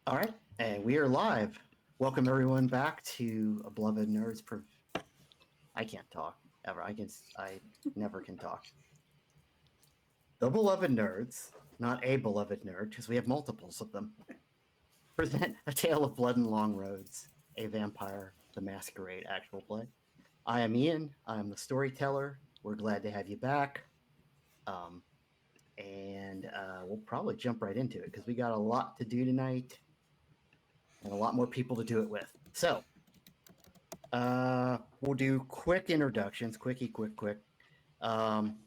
All right, and we are live. Welcome everyone back to a Beloved Nerds. I can't talk ever. I never can talk. The Beloved Nerds, not a beloved nerd, because we have multiples of them. Present a tale of blood and long roads, a vampire, the masquerade actual play. I am Ian. I am the storyteller. We're glad to have you back. Um, and we'll probably jump right into it because we got a lot to do tonight and a lot more people to do it with. So, we'll do quick introductions, quick. Um,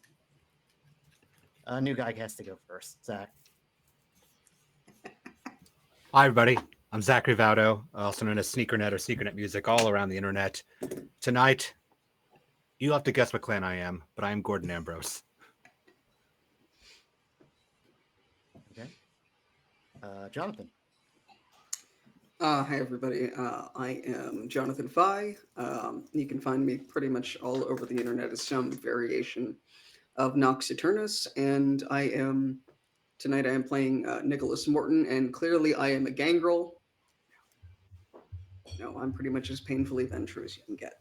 a new guy has to go first. Zach. Hi, everybody. I'm Zachary Vaudo, also known as SneakerNet or SneakerNet Music, all around the internet. Tonight, you'll have to guess what clan I am, but I am Gordon Ambrose. Okay. Jonathan. Hi, everybody. I am Jonathan Fye. You can find me pretty much all over the internet as some variation of Nox Eternus, and tonight I am playing Nicholas Morton, and clearly I am a gangrel. No, I'm pretty much as painfully ventru as you can get.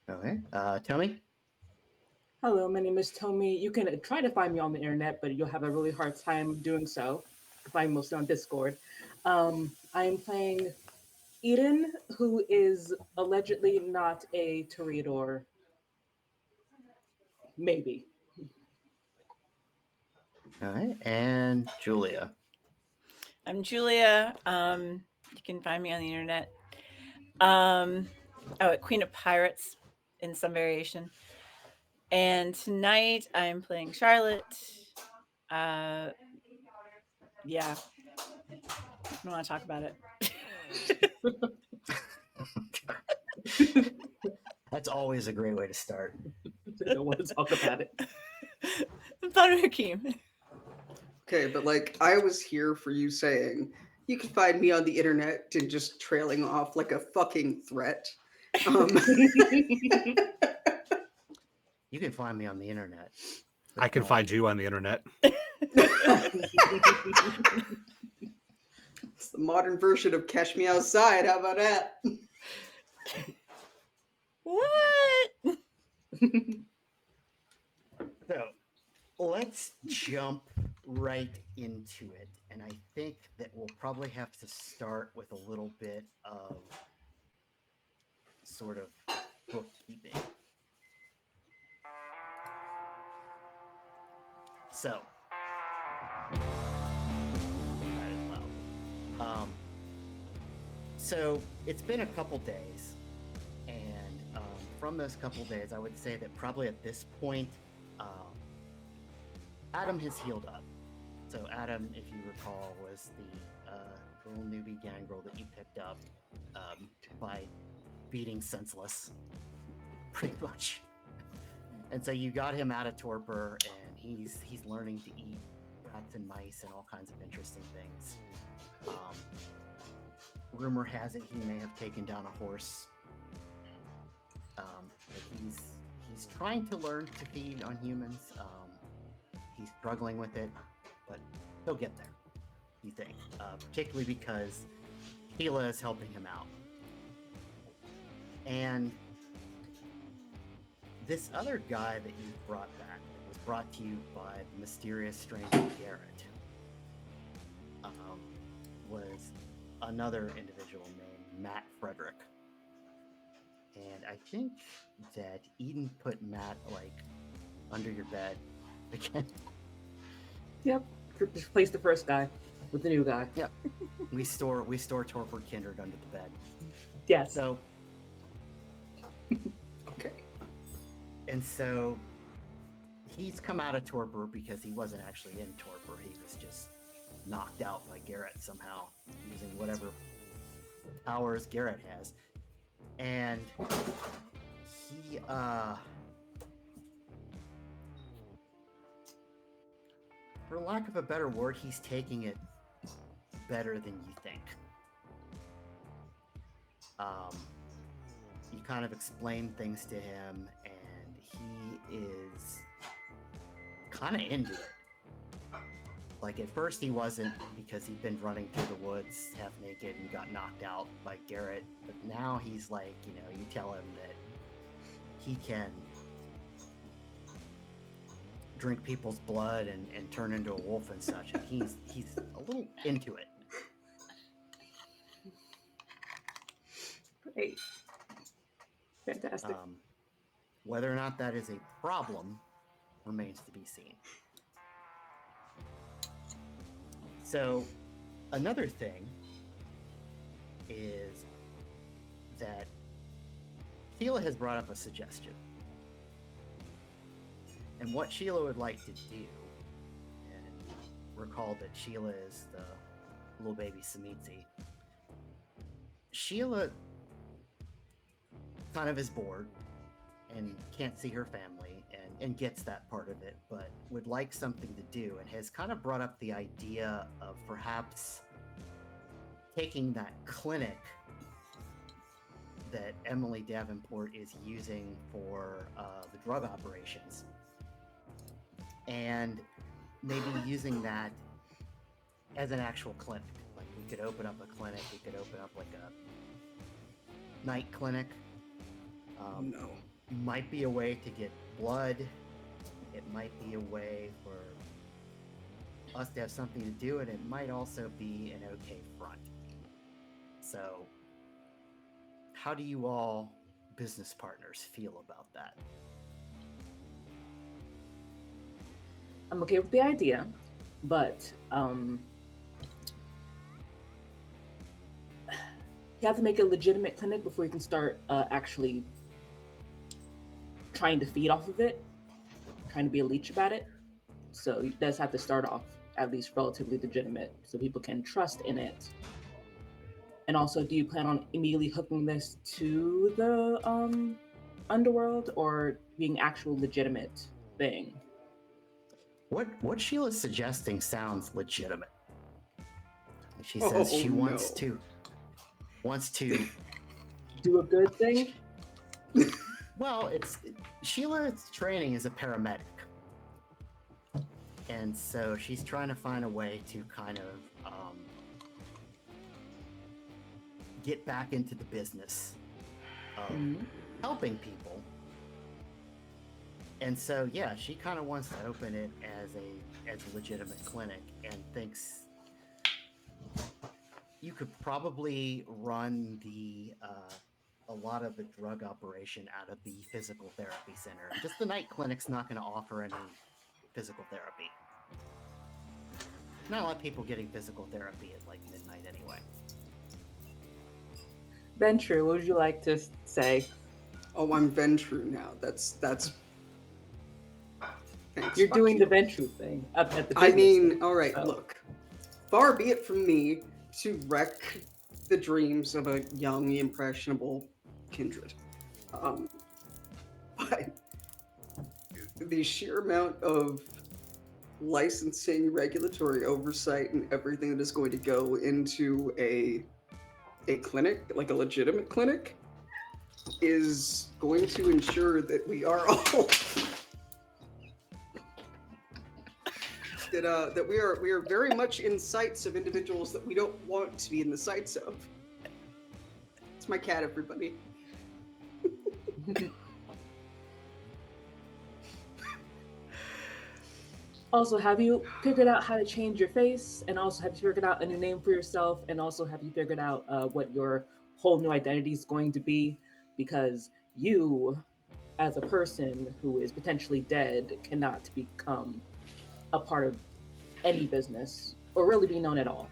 Okay. Tony. Hello, my name is Tommy. You can try to find me on the internet, but you'll have a really hard time doing so. You can find me mostly on Discord. I am playing Eden, who is allegedly not a Toreador. Maybe. All right. And Julia. I'm Julia. You can find me on the internet. At Queen of Pirates in some variation. And tonight I'm playing Charlotte. Yeah. I don't want to talk about I That's always a great way to start. don't want to talk about it. it. Thunder Hakeem. Okay, but I was here for you saying you can find me on the internet and just trailing off like a fucking threat. You can find me on the internet. I can find you on the internet. It's the modern version of Catch Me Outside. How about that? What? So let's jump right into it. And I think that we'll probably have to start with a little bit of sort of bookkeeping. So, might as well. So it's been a couple days, and from those couple days, I would say that probably at this point, Adam has healed up. So Adam, if you recall, was the little newbie gangrel that you picked up by beating senseless, pretty much. And so you got him out of torpor, and he's learning to eat rats and mice and all kinds of interesting things. Rumor has it he may have taken down a horse. He's trying to learn to feed on humans. He's struggling with it, but he'll get there, you think, particularly because Sheila is helping him out. And this other guy that you brought back was brought to you by the mysterious stranger Garrett, was another individual named Matt Frederick. And I think that Eden put Matt under your bed again. Yep. Just replace the first guy with the new guy. Yep. we store torpor kindred under the bed. Yes. So Okay. and so he's come out of torpor because he wasn't actually in torpor. He was just knocked out by Garrett somehow using whatever powers Garrett has. And he for lack of a better word, he's taking it better than you think. You kind of explain things to him, and he is kind of into it. Like at first he wasn't, because he'd been running through the woods half naked and got knocked out by Garrett. But now he's like, you know, you tell him that he can drink people's blood and turn into a wolf and such, and he's a little into it. Great. Fantastic. Whether or not that is a problem remains to be seen. So, another thing is that Sheila has brought up a suggestion. And what Sheila would like to do, and recall that Sheila is the little baby Samitsi. Sheila kind of is bored and can't see her family and gets that part of it, but would like something to do, and has kind of brought up the idea of perhaps taking that clinic that Emily Davenport is using for the drug operations, and maybe using that as an actual clinic. Like, we could open up a clinic, we could open up like a night clinic. No. Might be a way to get blood. It might be a way for us to have something to do, and it might also be an okay front. So, how do you all business partners feel about that? I'm okay with the idea, but you have to make a legitimate clinic before you can start actually trying to feed off of it, trying to be a leech about it. So it does have to start off at least relatively legitimate so people can trust in it. And also, do you plan on immediately hooking this to the underworld, or being actual legitimate thing? What Sheila's suggesting sounds legitimate. She Oh, says she no. wants to Do a good thing? well, Sheila's training as a paramedic. And so she's trying to find a way to kind of get back into the business of helping people. And so, yeah, she kind of wants to open it as a legitimate clinic, and thinks you could probably run a lot of the drug operation out of the physical therapy center. Just the night clinic's not going to offer any physical therapy. Not a lot of people getting physical therapy at like midnight anyway. Venture, what would you like to say? Oh, I'm Ventru now. That's. Thanks. You're fuck doing you. the Venture thing up at the I business mean, thing. all right, Oh. look. Far be it from me to wreck the dreams of a young, impressionable kindred. But the sheer amount of licensing, regulatory oversight, and everything that is going to go into a clinic, like a legitimate clinic, is going to ensure that we are all that we are very much in sights of individuals that we don't want to be in the sights of. It's my cat, everybody. Also, have you figured out how to change your face? And also, have you figured out a new name for yourself? And also, have you figured out what your whole new identity is going to be? Because you, as a person who is potentially dead, cannot become a part of any business or really be known at all.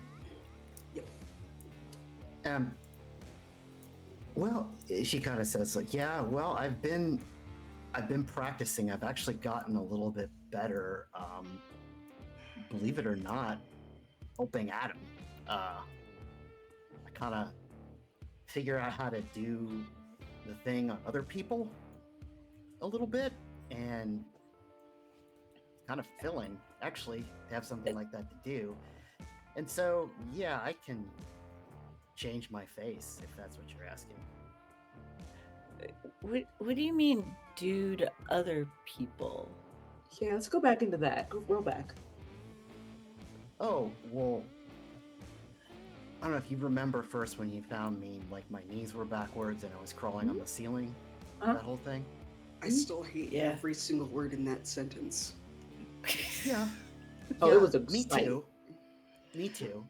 Well, she kind of says like, yeah, well, I've been practicing. I've actually gotten a little bit better. Believe it or not, helping Adam. I kind of figure out how to do the thing on other people a little bit, and kind of filling actually to have something like that to do. And so, yeah, I can change my face if that's what you're asking. What do you mean, do to other people? Yeah, let's go back into that. Go roll back. Oh, well, I don't know if you remember first when you found me, like my knees were backwards and I was crawling on the ceiling. Uh-huh. That whole thing. I still hate Yeah. every single word in that sentence. Yeah. Oh, it was a me sight. too. Me too.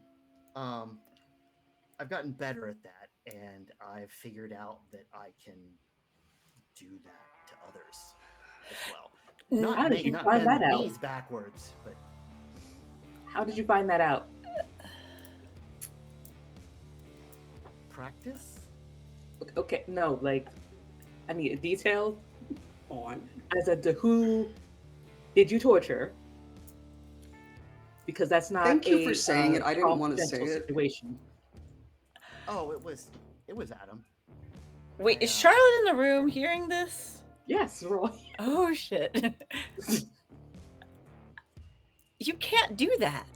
I've gotten better at that, and I've figured out that I can do that to others as well. Not How did you not find bend that the out? knees backwards, but How did you find that out? practice. Okay, no, like, I need a detail On. as to who did you torture? Because that's not Thank you for saying it. I didn't soft, want to say gentle it. situation. Oh, it was Adam. Wait, I, is Charlotte in the room hearing this? Yes, Roy. Oh shit. You can't do that.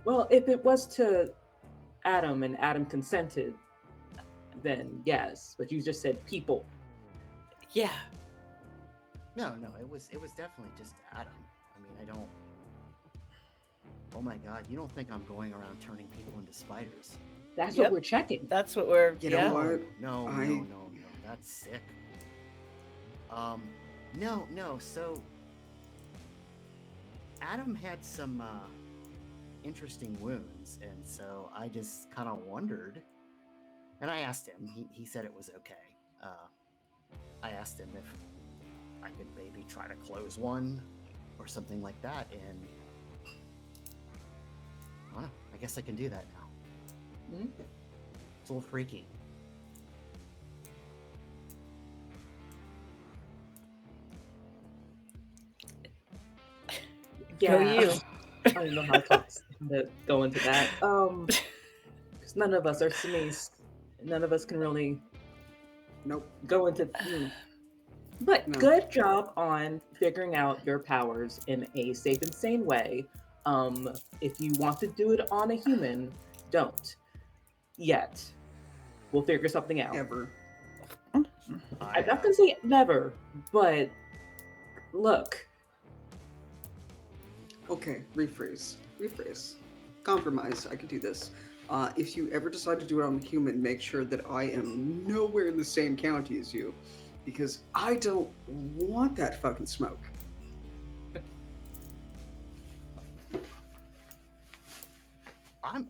Well, if it was to Adam and Adam consented, then yes. But you just said people. Yeah. No, it was definitely just Adam. I mean, I don't. Oh my God, you don't think I'm going around turning people into spiders? That's Yep. what we're checking. That's what we're You know yeah. what? No, that's sick. No. So Adam had some interesting wounds, and so I just kind of wondered. And I asked him. He said it was okay. I asked him if I could maybe try to close one or something like that, and I don't know. I guess I can do that now. Mhm. It's a little freaky. Go you. I don't know how to go into that. Because none of us are Sinise. None of us can really Nope. go into. But No. good job on figuring out your powers in a safe and sane way. If you want to do it on a human, don't yet. We'll figure something out. Ever. I'm not gonna say never, but look. Okay, rephrase. Compromise. I could do this. If you ever decide to do it on a human, make sure that I am nowhere in the same county as you, because I don't want that fucking smoke.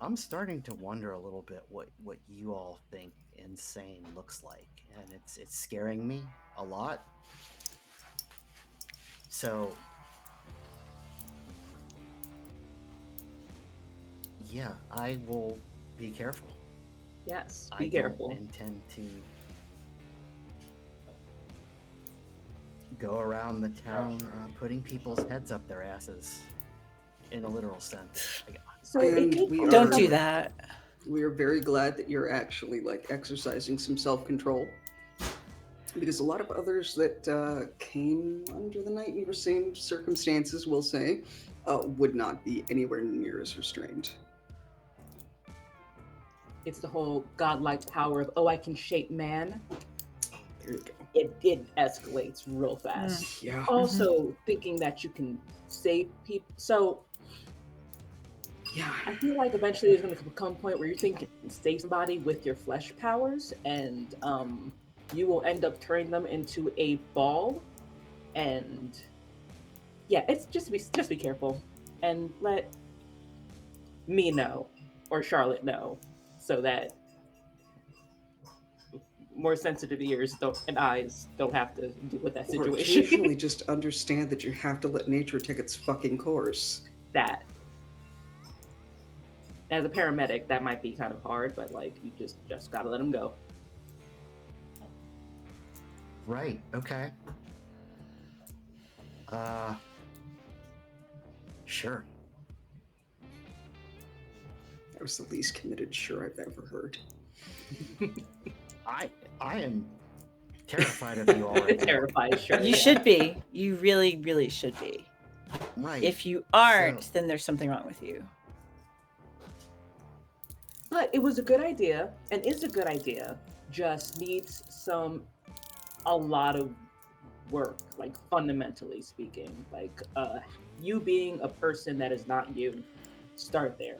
I'm starting to wonder a little bit what you all think insane looks like, and it's scaring me a lot. So yeah, I will be careful. Yes, I be careful. don't intend to go around the town putting people's heads up their asses in a literal sense. So And it we can Don't are- do that. We are very glad that you're actually like exercising some self-control, because a lot of others that came under the night in your same circumstances, we'll say, would not be anywhere near as restrained. It's the whole godlike power of, oh, I can shape man. There you go. It escalates real fast. Yeah. Also, thinking that you can save people. So Yeah. I feel like eventually there's going to come a point where you think you can save somebody with your flesh powers, and you will end up turning them into a ball. And yeah, it's just be careful, and let me know or Charlotte know, so that more sensitive ears and eyes don't have to deal with that Or situation. occasionally just understand that you have to let nature take its fucking course. That as a paramedic, that might be kind of hard, but like you just gotta let them go. Right. Okay. Sure. That was the least committed sure I've ever heard. I am terrified of you already. Terrified, sure. You yeah. should be. You really, really should be. Right. If you aren't, So- then there's something wrong with you. But it was a good idea, and is a good idea. Just needs a lot of work, like fundamentally speaking. Like you being a person that is not you, start there.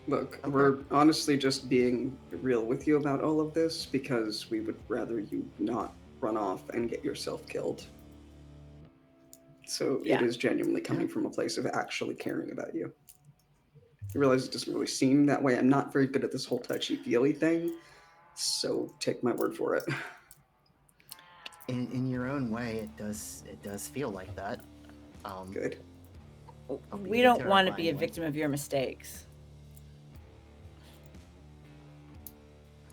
Look, Okay. we're honestly just being real with you about all of this because we would rather you not run off and get yourself killed. So Yeah. it is genuinely coming from a place of actually caring about you. I realize it doesn't really seem that way. I'm not very good at this whole touchy-feely thing, so take my word for it. In your own way, it does feel like that. Good. Albeit We a don't want to be a terrifying one. victim of your mistakes.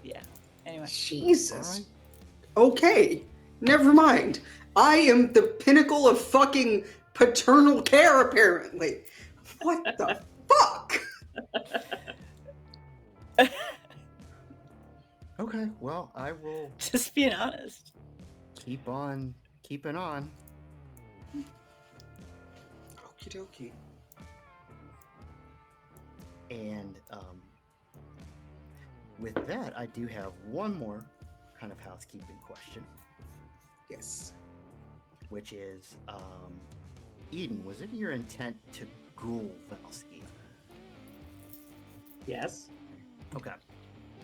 Yeah. Anyway. Jesus. All Okay, never mind. I am the pinnacle of fucking paternal care, apparently. What the fuck? Okay, well, I will Just being honest. keep on keeping on. Okie dokie. And with that, I do have one more kind of housekeeping question, Yes. which is, Eden, was it your intent to ghoul Valsky? Yes, Okay.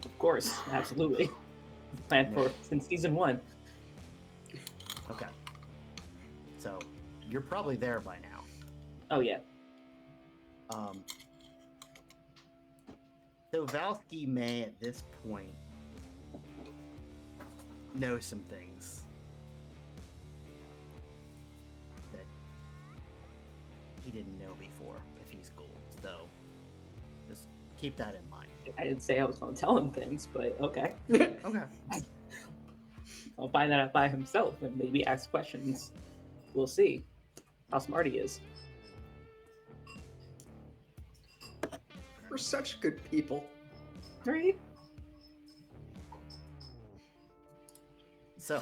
of course, absolutely. Planned for since season 1. Okay. So you're probably there by now. Oh yeah. So Valsky may at this point know some things that he didn't know before if he's Gould. So just keep that in mind. I didn't say I was going to tell him things, but okay. Okay. I'll find that out by himself and maybe ask questions. We'll see how smart he is. We're such good people. Right? So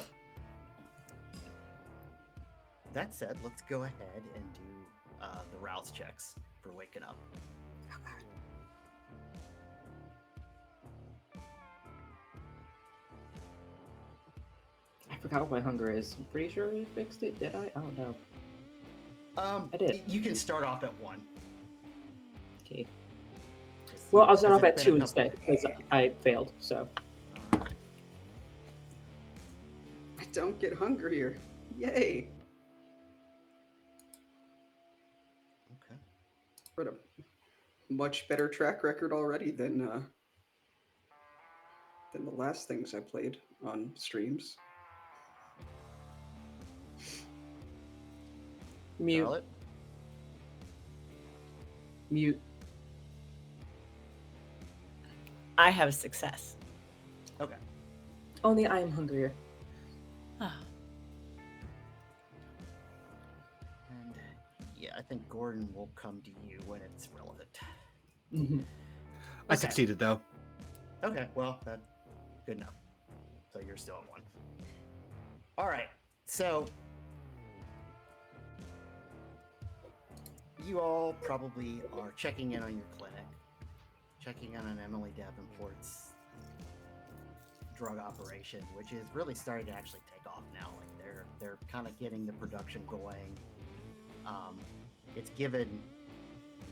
that said, let's go ahead and do the rouse checks for waking up. I forgot what my hunger is. I'm pretty sure I fixed it. Did I? I don't know. I did. You can start off at 1. Okay. Just- Well, I'll start off because at it's 2 been a couple- instead because I failed. So Alright. I don't get hungrier. Yay. Okay. What a much better track record already than the last things I played on streams. mute, Charlotte? mute. I have a success. Okay. Only I am hungrier. Ah, And yeah, I think Gordon will come to you when it's relevant. Mhm. I Okay. succeeded though. Okay, well, that's good enough. So you're still at 1. All right, so you all probably are checking in on your clinic, checking in on Emily Davenport's drug operation, which is really starting to actually take off now. Like they're kind of getting the production going. It's given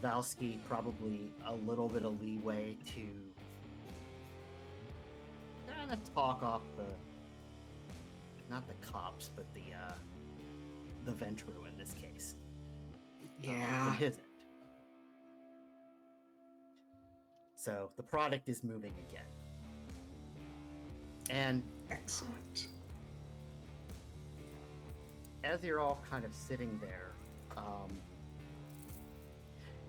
Valsky probably a little bit of leeway to kind of talk off not the cops, but the Ventru in this case. From his end. So the product is moving again. And Excellent. as you're all kind of sitting there,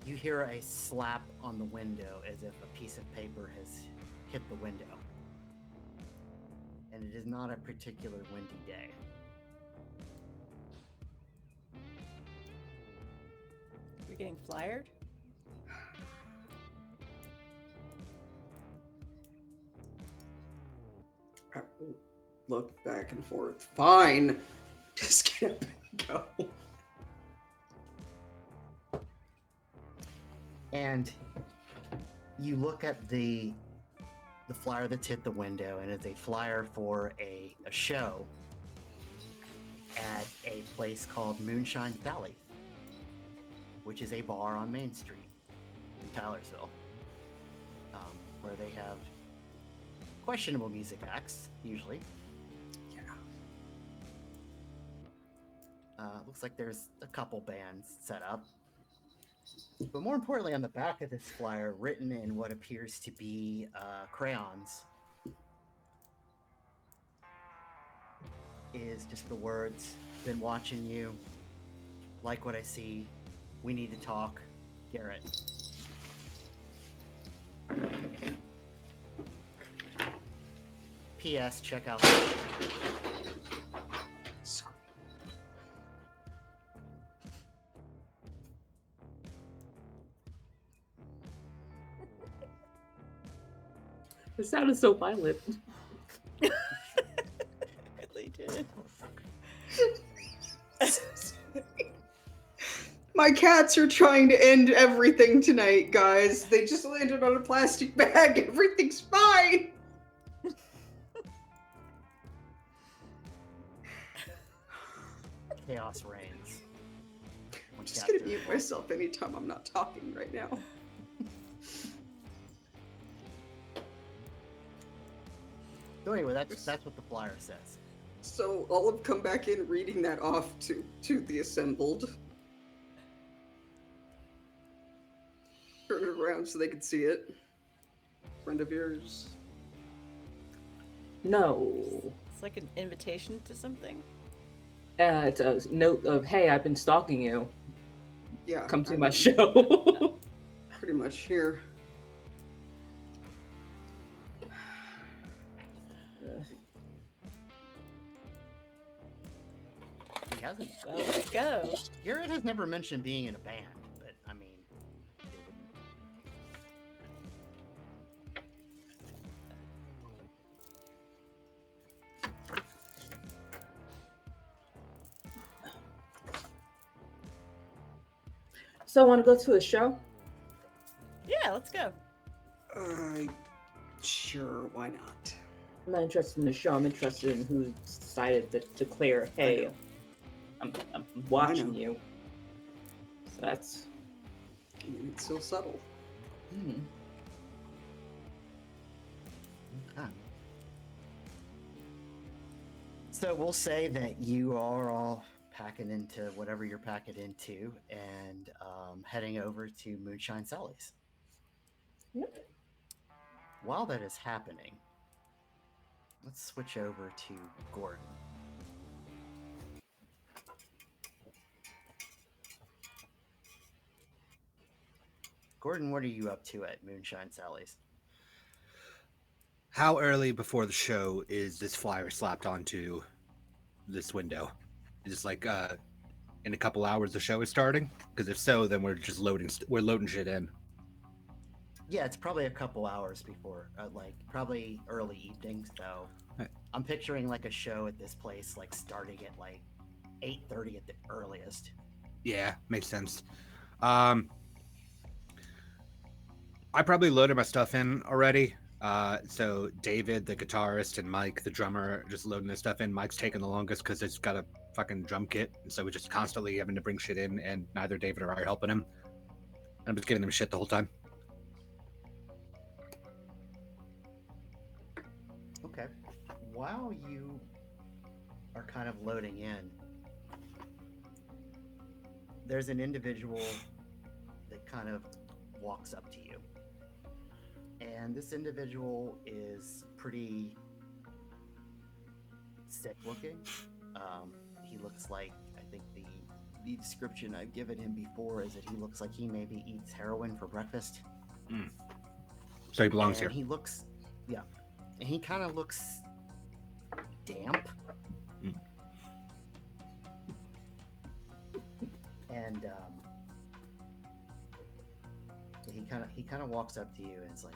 you hear a slap on the window as if a piece of paper has hit the window. And it is not a particular windy day. you're getting flyered? I look back and forth. Fine. Just get up and go. And you look at the flyer that's hit the window, and it's a flyer for a show at a place called Moonshine Valley. which is a bar on Main Street in Tylersville, where they have questionable music acts, usually. Yeah. Looks like there's a couple bands set up. But more importantly, on the back of this flyer, written in what appears to be crayons, is just the words, "Been watching you, like what I see, we need to talk, Garrett." P.S. Check out. Sorry. It sounded so violent. Really did. My cats are trying to end everything tonight, guys. They just landed on a plastic bag. Everything's fine. Chaos reigns. I'm just gonna mute myself anytime I'm not talking right now. So anyway, that's what the flyer says. So I'll have come back in reading that off to the assembled. Turn it around so they can see it. Friend of yours. No. It's like an invitation to something. It's a note of, hey, I've been stalking you. Yeah. Come to I'm my show. Pretty much here. He hasn't. So let's go. Garrett has never mentioned being in a band, but I mean, So, want to go to a show? Yeah, let's go. Sure, why not? I'm not interested in the show. I'm interested in who decided to declare, hey, I'm watching you. So that's... I mean, it's so subtle. okay. So we'll say that you are all packing into whatever you're packing into and heading over to Moonshine Sally's. Yep. While that is happening, let's switch over to Gordon. Gordon, what are you up to at Moonshine Sally's? How early before the show is this flyer slapped onto this window? Is it like in a couple hours the show is starting? Because if so, then we're just we're loading shit in. Yeah, it's probably a couple hours before, like probably early evening. So Right. I'm picturing like a show at this place, like starting at like 8:30 at the earliest. Yeah, makes sense. I probably loaded my stuff in already. So David, the guitarist, and Mike, the drummer, are just loading their stuff in. Mike's taking the longest because it's got a fucking drum kit, and so we're just constantly having to bring shit in, and neither David or I are helping him. I'm just giving them shit the whole time. Okay. While you are kind of loading in, there's an individual that kind of walks up to you. And this individual is pretty sick looking. He looks like, I think the description I've given him before is that he looks like he maybe eats heroin for breakfast. So he belongs And here. he looks, yeah. And he kind of looks damp. And he kind of walks up to you and it's like,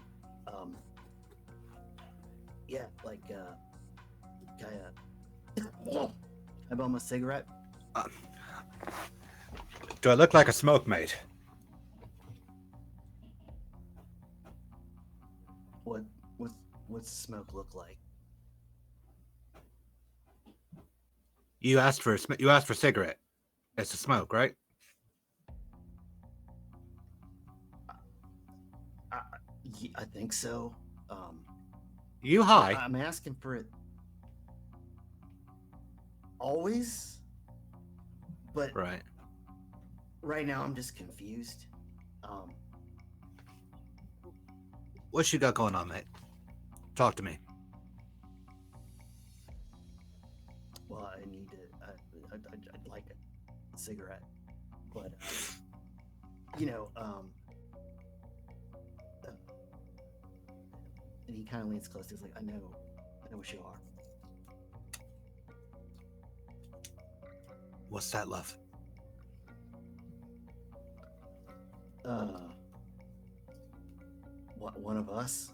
yeah, like, I bum a cigarette. Do I look like a smoke mate? What's smoke look like? You asked for cigarette. It's a smoke, right? I think so. You high? I'm asking for it always, but Right. right now I'm just confused. What you got going on, mate? Talk to me. Well, I need to. I'd like a cigarette, but you know, and he kind of leans close. He's like, I know what you are. What's that, love? What, one of us?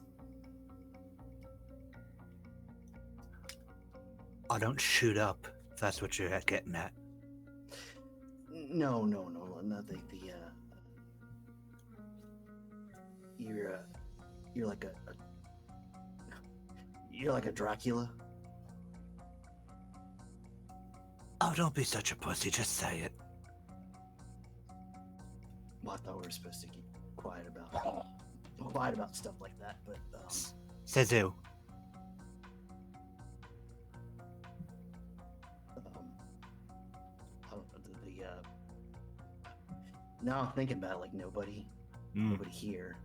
I don't shoot up. If that's what you're getting at. No, not the you're like you're like a Dracula. Oh, don't be such a pussy. Just say it. Well, I thought we were supposed to keep quiet about stuff like that, but Says who? now I'm thinking about it, like nobody here.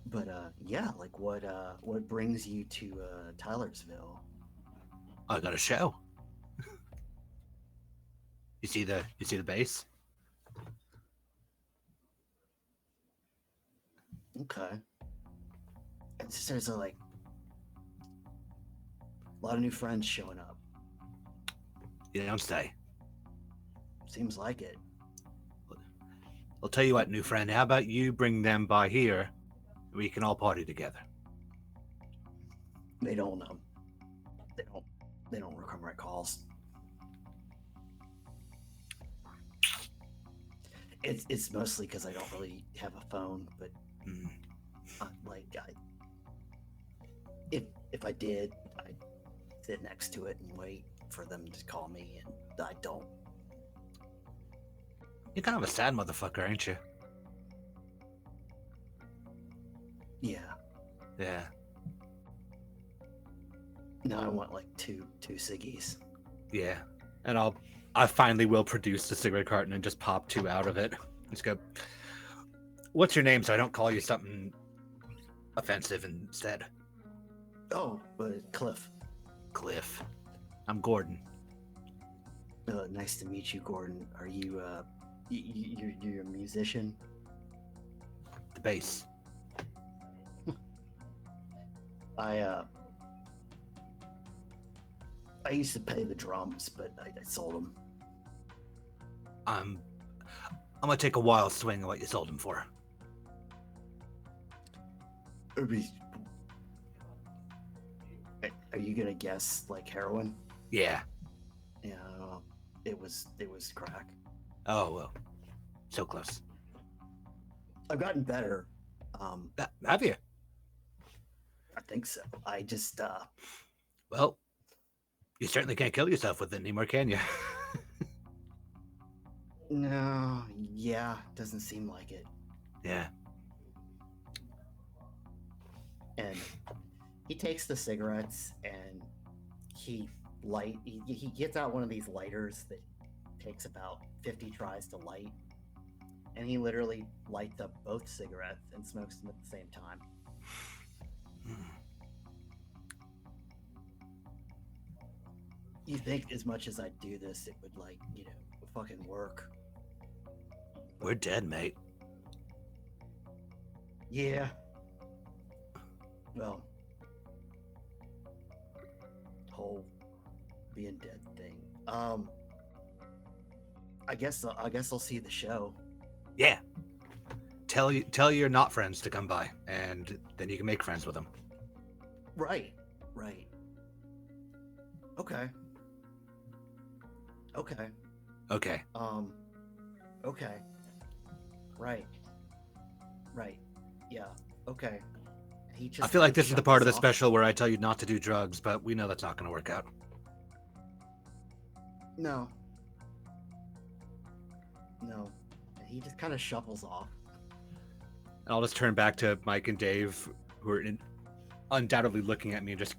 But yeah, like what brings you to Tylersville? I got a show. You see the base? Okay. It's just there's like a lot of new friends showing up. You don't say. Seems like it. I'll tell you what, new friend. How about you bring them by here? We can all party together. They don't come right calls. It's mostly because I don't really have a phone, but if I did, I'd sit next to it and wait for them to call me, and I don't. You're kind of a sad motherfucker, ain't you? Yeah. Yeah. Now I want like two ciggies. Yeah. And I finally will produce the cigarette carton and just pop 2 out of it. Just go, what's your name so I don't call you something offensive instead? Oh, but Cliff. Cliff. I'm Gordon. Nice to meet you, Gordon. Are you you're a musician? The bass. I used to play the drums, but I sold them. I'm gonna take a wild swing at what you sold him for. Are you gonna guess like heroin? Yeah. Yeah, it was crack. Oh well. So close. I've gotten better. Have you? I think so. I just Well, you certainly can't kill yourself with it anymore, can you? no, yeah, doesn't seem like it. Yeah. And he takes the cigarettes and he gets out one of these lighters that takes about 50 tries to light, and he literally lights up both cigarettes and smokes them at the same time. You think as much as I do this, it would fucking work? We're dead, mate. Yeah. Well, whole being dead thing. I guess I'll see the show. Yeah. Tell your not friends to come by, and then you can make friends with them. Right. Okay. Okay. Okay. Right. Yeah. Okay. I feel like this is the part of the special where I tell you not to do drugs, but we know that's not going to work out. No. he just kind of shuffles off. And I'll just turn back to Mike and Dave, who are undoubtedly looking at me and just.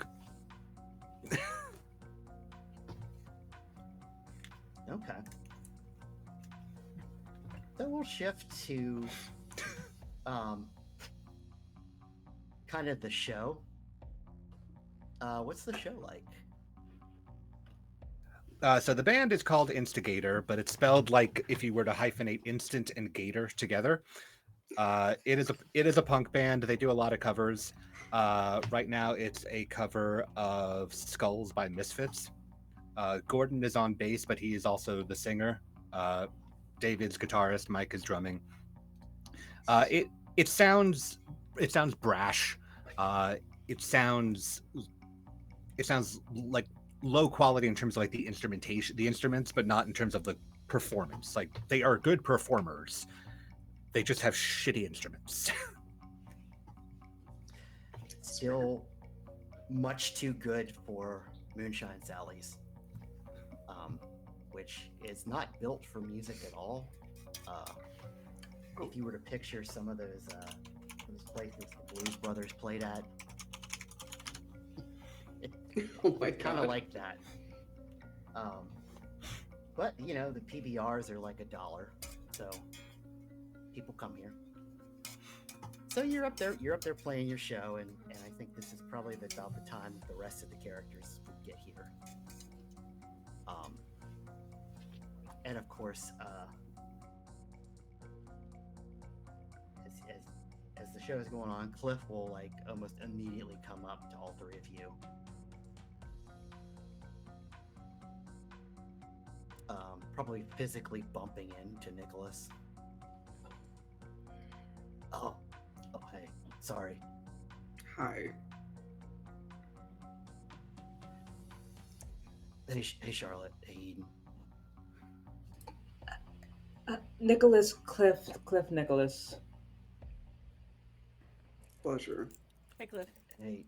Okay. So we'll shift to kind of the show. What's the show like? So the band is called Instigator, but it's spelled like if you were to hyphenate instant and gator together. It is a punk band. They do a lot of covers. Right now, it's a cover of Skulls by Misfits. Gordon is on bass, but he is also the singer. David's guitarist. Mike is drumming. It sounds brash. It sounds like low quality in terms of like the instruments, but not in terms of the performance. Like they are good performers. They just have shitty instruments. Still much too good for Moonshine Sally's, which is not built for music at all. If you were to picture some of those places the Blues Brothers played at, Oh my kind god. of like that. But you know, the PBRs are like $1, so people come here. So you're up there playing your show, and I think this is probably about the time the rest of the characters would get here. And of course, as the show is going on, Cliff will like almost immediately come up to all three of you. Probably physically bumping into Nicholas. Oh, hey, sorry. Hi. Hey, Charlotte. Hey, Eden. Nicholas, Cliff, Nicholas. Pleasure. Hey, Cliff. Hey,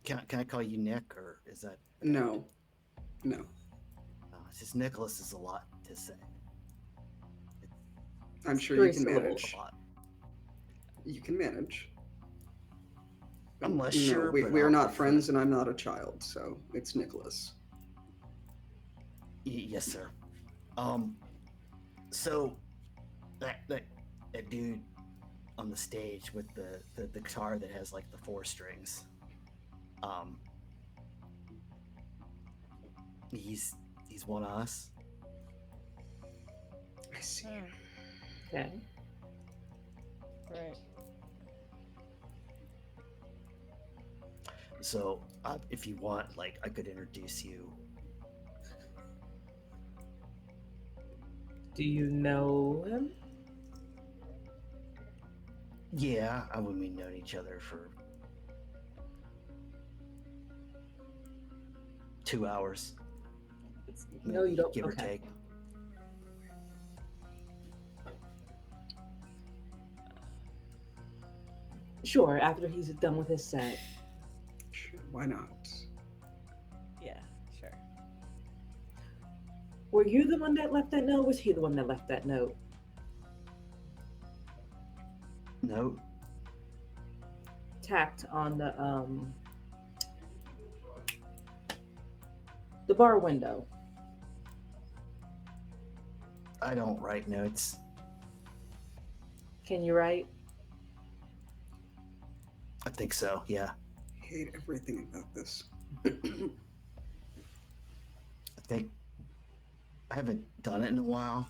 can I call you Nick, or is that? No. It's just Nicholas is a lot to say. I'm sure Three you can syllables. manage. A lot. You can manage. I'm less No, sure. we but are I'll not go for friends, it. and I'm not a child, so it's Nicholas. Yes, sir. So that dude on the stage with the guitar that has like the 4 strings. He's one of us. I see. Okay. Right. So if you want, like, I could introduce you. Do you know him? Yeah, we've known each other for 2 hours. No, you don't. Give or Okay. take. Sure, after he's done with his set. Sure, why not? Yeah, sure. Were you the one that left that note? Was he the one that left that note? No, Tacked on the bar window. I don't write notes. Can you write? I think so. Yeah, I hate everything about this. I think I haven't done it in a while,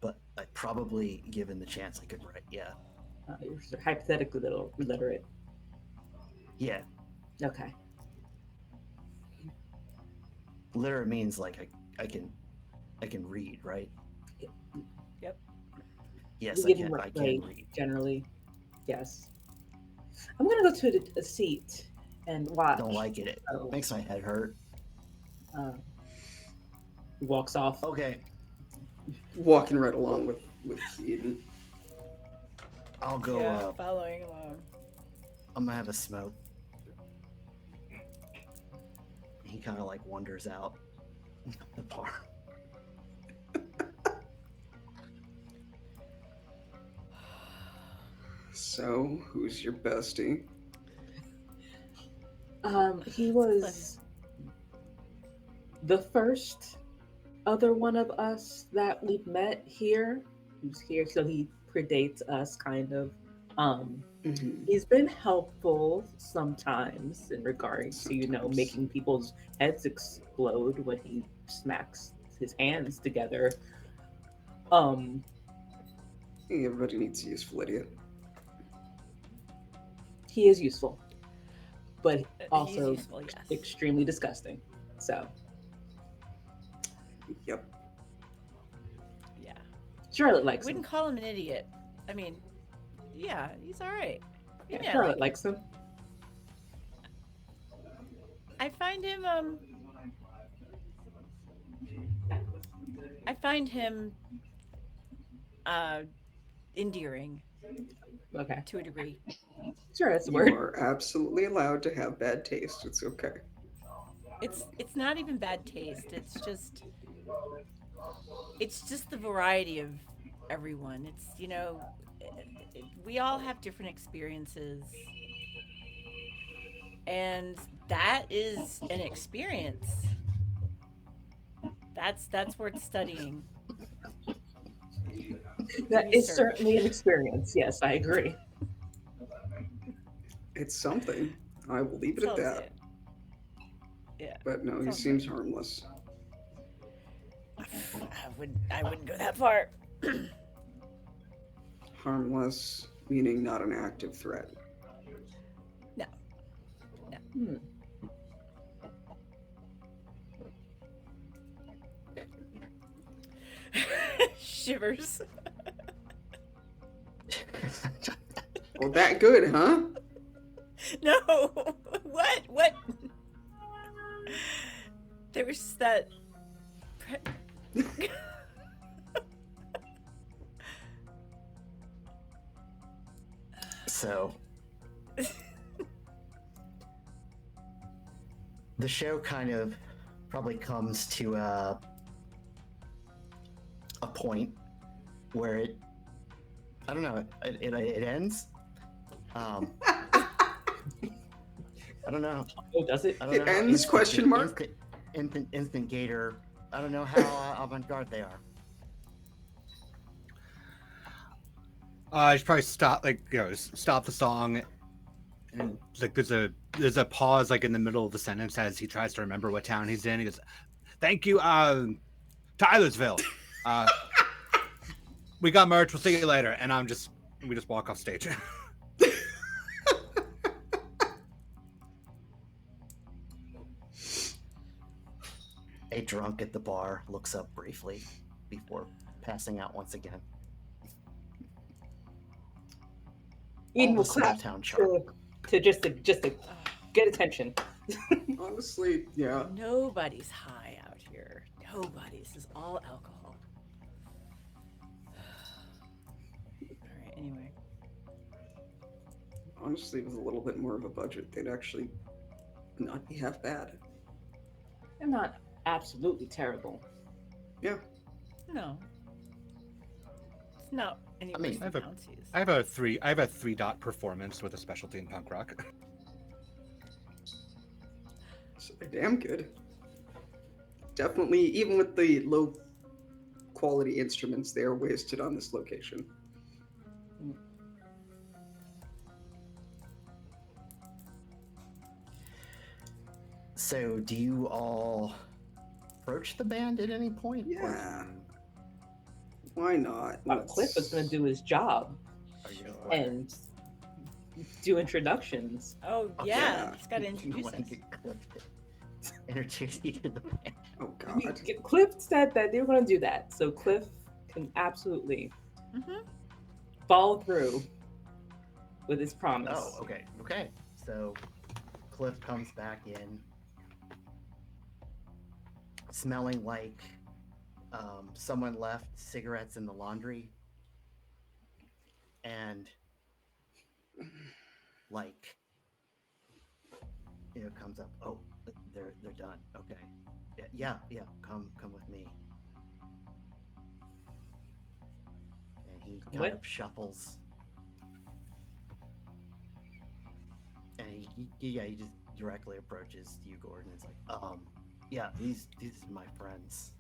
but I probably, given the chance, I could write. Yeah, You're hypothetically illiterate. yeah. Okay. Literate means like I can read, right? Yep. Yes, You I give can. him a I can grade, read. generally. Yes. I'm gonna go to a seat and watch. Don't like it. It Oh. makes my head hurt. He walks off. Okay, Walking right along with Eden. I'll go. Yeah, following along. I'm gonna have a smoke. He kind of like wanders out the bar. So, who's your bestie? He It's was the first other one of us that we've met here. He was here, so he predates us kind of. Um, Mhm. he's been helpful sometimes in regard to, Sometimes. making people's heads explode when he smacks his hands together. Um, Hey, everybody needs a useful idiot. he is useful, but He's also useful, yes. extremely disgusting. So, Yep. Yeah. Charlotte likes him. Wouldn't call him an idiot. I mean, yeah, he's all right. Yeah, Yeah, Charlotte likes him. I find him I find him uh endearing Okay, to a degree. sure, that's a You word. are absolutely allowed to have bad taste. It's okay. It's not even bad taste. It's just the variety of everyone. It's, we all have different experiences, and that is an experience. That's worth studying. That is Research. certainly an experience. Yes, I agree. It's something. I will leave it at Sounds that. it. Yeah. But no, he Sounds seems right. harmless. I wouldn't go that far. Harmless, meaning not an active threat. No. Hmm. Shivers. Well, that good, huh? No. What? There was that So the show kind of probably comes to a point where I don't know, it ends. I don't know. Oh, does it? I don't It know how ends, question mark? Instant Gator. I don't know how avant-garde they are. I should probably stop, stop the song, and like there's a pause like in the middle of the sentence as he tries to remember what town he's in. He goes, "Thank you, Tylersville. We got merch. We'll see you later." And we just walk off stage. A drunk at the bar looks up briefly before passing out once again. Eden All will the small clap town charm. to just to get attention. Honestly, yeah. Nobody's high out here. Nobody's. This is all alcohol. All right, anyway. Honestly, with a little bit more of a budget, they'd actually not be half bad. They're not absolutely terrible. Yeah. No. It's not any I mean, worse I than have Pouncy's. I have a 3 dot performance with a specialty in punk rock. So they're damn good. Definitely, even with the low quality instruments, they are wasted on this location. So, do you all approach the band at any point? Or Yeah. Why not? Cliff is going to do his job are you and do introductions. Oh, Okay. yeah. He's got to You introduce wanna us. get Cliff to introduce you to the band? Oh God. Cliff said that they were going to do that, so Cliff can absolutely Mm-hmm. follow through with his promise. Oh, okay. Okay. So Cliff comes back in smelling like someone left cigarettes in the laundry and like comes up, oh, they're done. Okay. Yeah, come with me. And he kind What? of shuffles And he just directly approaches you, Gordon. It's like, yeah, these are my friends.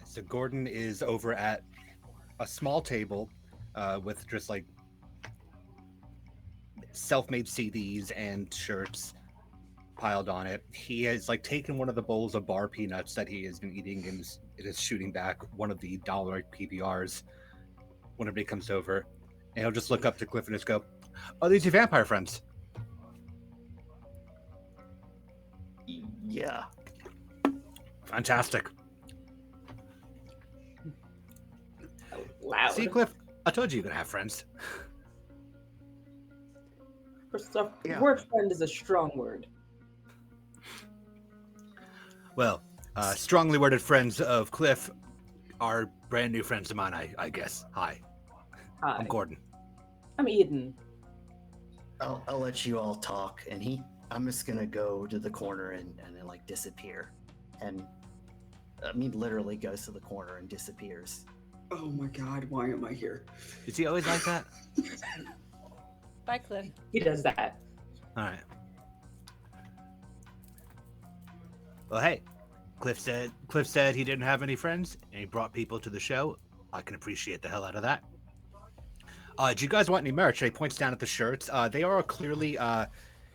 So Gordon is over at a small table with just like self-made CDs and shirts piled on it. He has like taken one of the bowls of bar peanuts that he has been eating and it is shooting back one of the dollar PBRs whenever he comes over. And he'll just look up to Cliff and just go, "Oh, these are your vampire friends." Yeah. Fantastic. Loud. See, Cliff, I told you you're gonna have friends. First off, Yeah. word friend is a strong word. Well, strongly worded friends of Cliff are brand new friends of mine, I guess. Hi, Hi. I'm Gordon. I'm Eden. I'll let you all talk, and I'm just gonna go to the corner and then like disappear, and I mean literally goes to the corner and disappears. Oh my god, why am I here? Is he always like that? Bye, Cliff. He does that. All right. Well, hey, Cliff said he didn't have any friends, and he brought people to the show. I can appreciate the hell out of that. Do you guys want any merch? He points down at the shirts. They are clearly.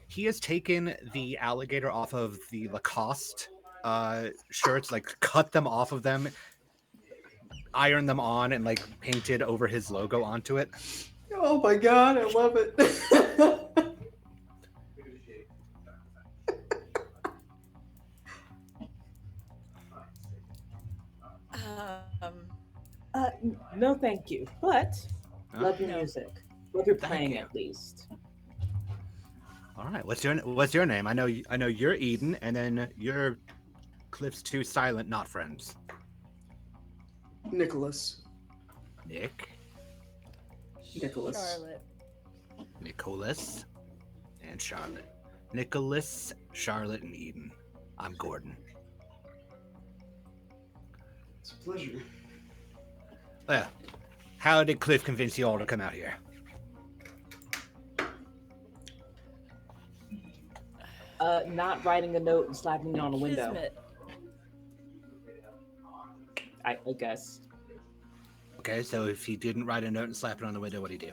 He has taken the alligator off of the Lacoste shirts, like cut them off of them, ironed them on, and like painted over his logo onto it. Oh my god, I love it. Um, No, thank you. But love your No. music. Love your Thank playing you. at least. All right, what's your name? I know you're Eden, and then you're Cliff's two silent not friends. Nicholas. Nicholas. Charlotte. Nicholas, and Charlotte. Nicholas, Charlotte, and Eden. I'm Gordon. It's a pleasure. Yeah. How did Cliff convince you all to come out here? Not writing a note and slapping it on a window. Kismet. I guess. Okay, so if he didn't write a note and slap it on the window, what'd he do?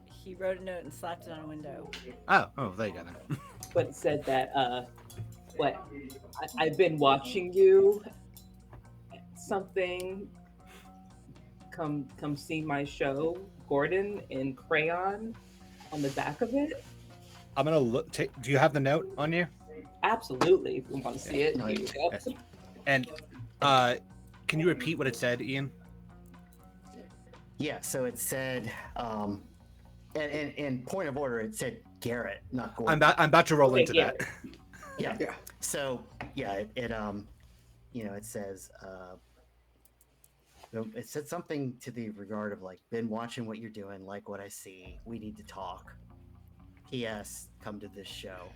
He wrote a note and slapped it on a window. Oh, there you go then. But it said that, I've been watching you. Something. Come see my show, Gordon, in crayon on the back of it. I'm gonna look. Do you have the note on you? Absolutely. If you want to see it, No, here you go. Yes. And can you repeat what it said, Ian? Yeah. So it said, and point of order, it said Garrett, not Gordon. I'm about to roll Okay, into yeah. that. Yeah. Yeah. So yeah, it says, it said something to the regard of like, been watching what you're doing, like what I see. We need to talk. P.S. Come to this show.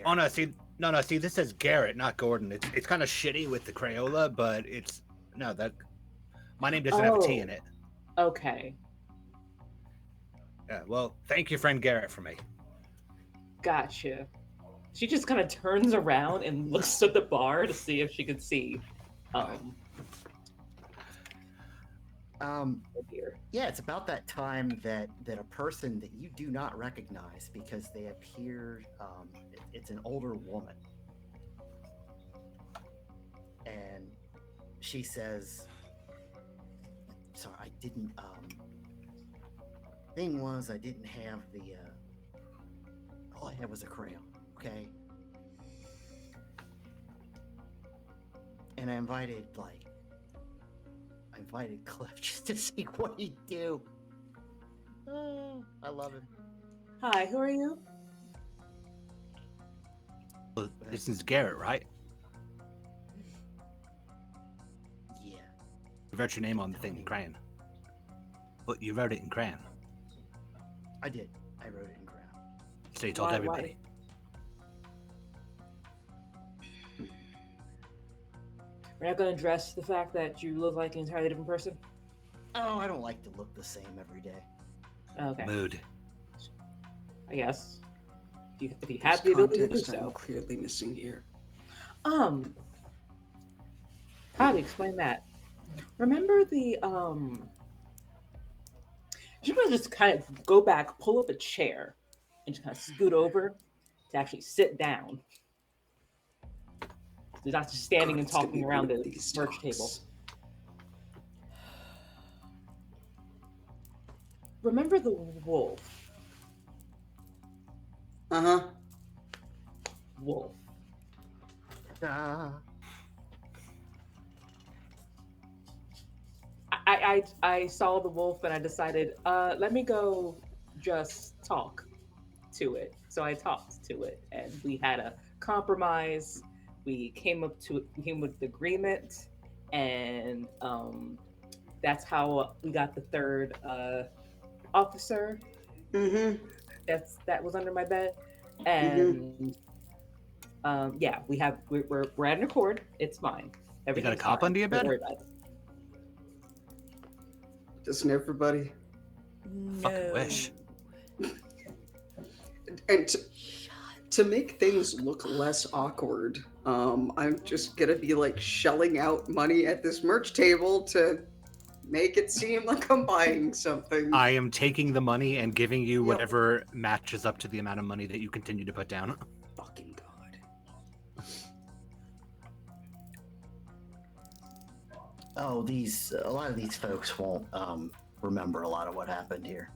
Oh Garrett. no, see, this says Garrett, not Gordon. It's kind of shitty with the Crayola, but it's no that my name doesn't have a T in it. Okay. Yeah, well, thank your friend Garrett for me. Gotcha. She just kind of turns around and looks at the bar to see if she can see. Here. Yeah, it's about that time that a person that you do not recognize because they appear. It's an older woman, and she says, "Sorry, I didn't. Thing was, I didn't have the. All I had was a crayon. Okay." And I invited Cliff just to see what he'd do. I love him. Hi, who are you? Well, this is Garrett, right? Yeah. You wrote your name on the thing in crayon. But you wrote it in crayon, I did. I wrote it in crayon. so you told Why- everybody. We're not going to address the fact that you look like an entirely different person. Oh, I don't like to look the same every day. Okay, Mood. I guess if you There's have the ability to do context I'm so. clearly missing here. How to explain that? Remember the you should just kind of go back, pull up a chair, and just kind of scoot over to actually sit down. So not just standing God, and it's gonna talking be around one of the these merch table. talks. Remember the wolf? Uh-huh. Wolf. Uh, I saw the wolf and I decided, let me go just talk to it. So I talked to it and we had a compromise. We came with agreement, and that's how we got the third officer Mm-hmm. that was under my bed. Mm-hmm. And yeah, we're at an accord. It's fine. You got a Everything's cop fine. under your Don't bed? worry about it. Doesn't everybody? Fucking wish. And to make things look less awkward, I'm just gonna be like shelling out money at this merch table to make it seem like I'm buying something. I am taking the money and giving you Yep. whatever matches up to the amount of money that you continue to put down. Fucking God. oh, a lot of these folks won't remember a lot of what happened here.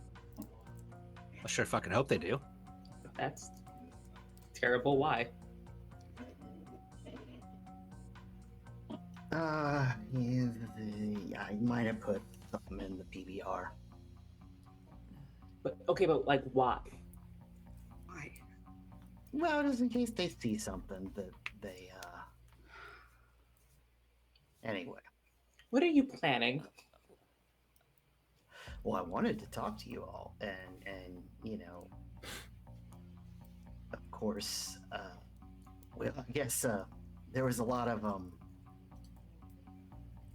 I sure fucking hope they do. That's terrible. Why? Yeah, I might have put something in the PBR. But okay, but like why? Why? Well, just in case they see something that they. Anyway, What are you planning? well, I wanted to talk to you all, and you know, of course, well, I guess there was a lot of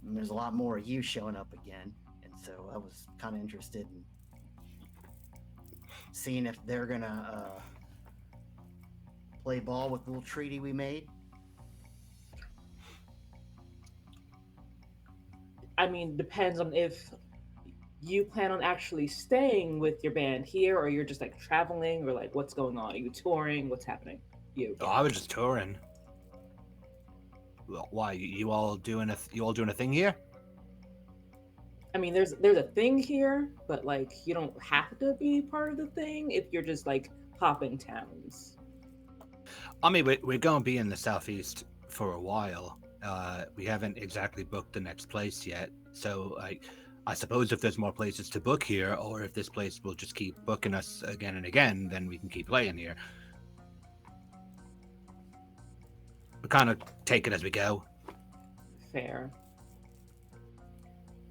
there's a lot more of you showing up again, and so I was kind of interested in seeing if they're gonna play ball with the little treaty we made. I mean, depends on if you plan on actually staying with your band here, or you're just like traveling, or like what's going on? Are you touring? What's happening? You? Oh, I was just touring. Well, why? You all doing a thing here? I mean, there's a thing here, but like you don't have to be part of the thing if you're just like hopping towns. I mean, we're going to be in the southeast for a while. We haven't exactly booked the next place yet, so I suppose if there's more places to book here, or if this place will just keep booking us again and again, then we can keep playing here. We kind of take it as we go. Fair.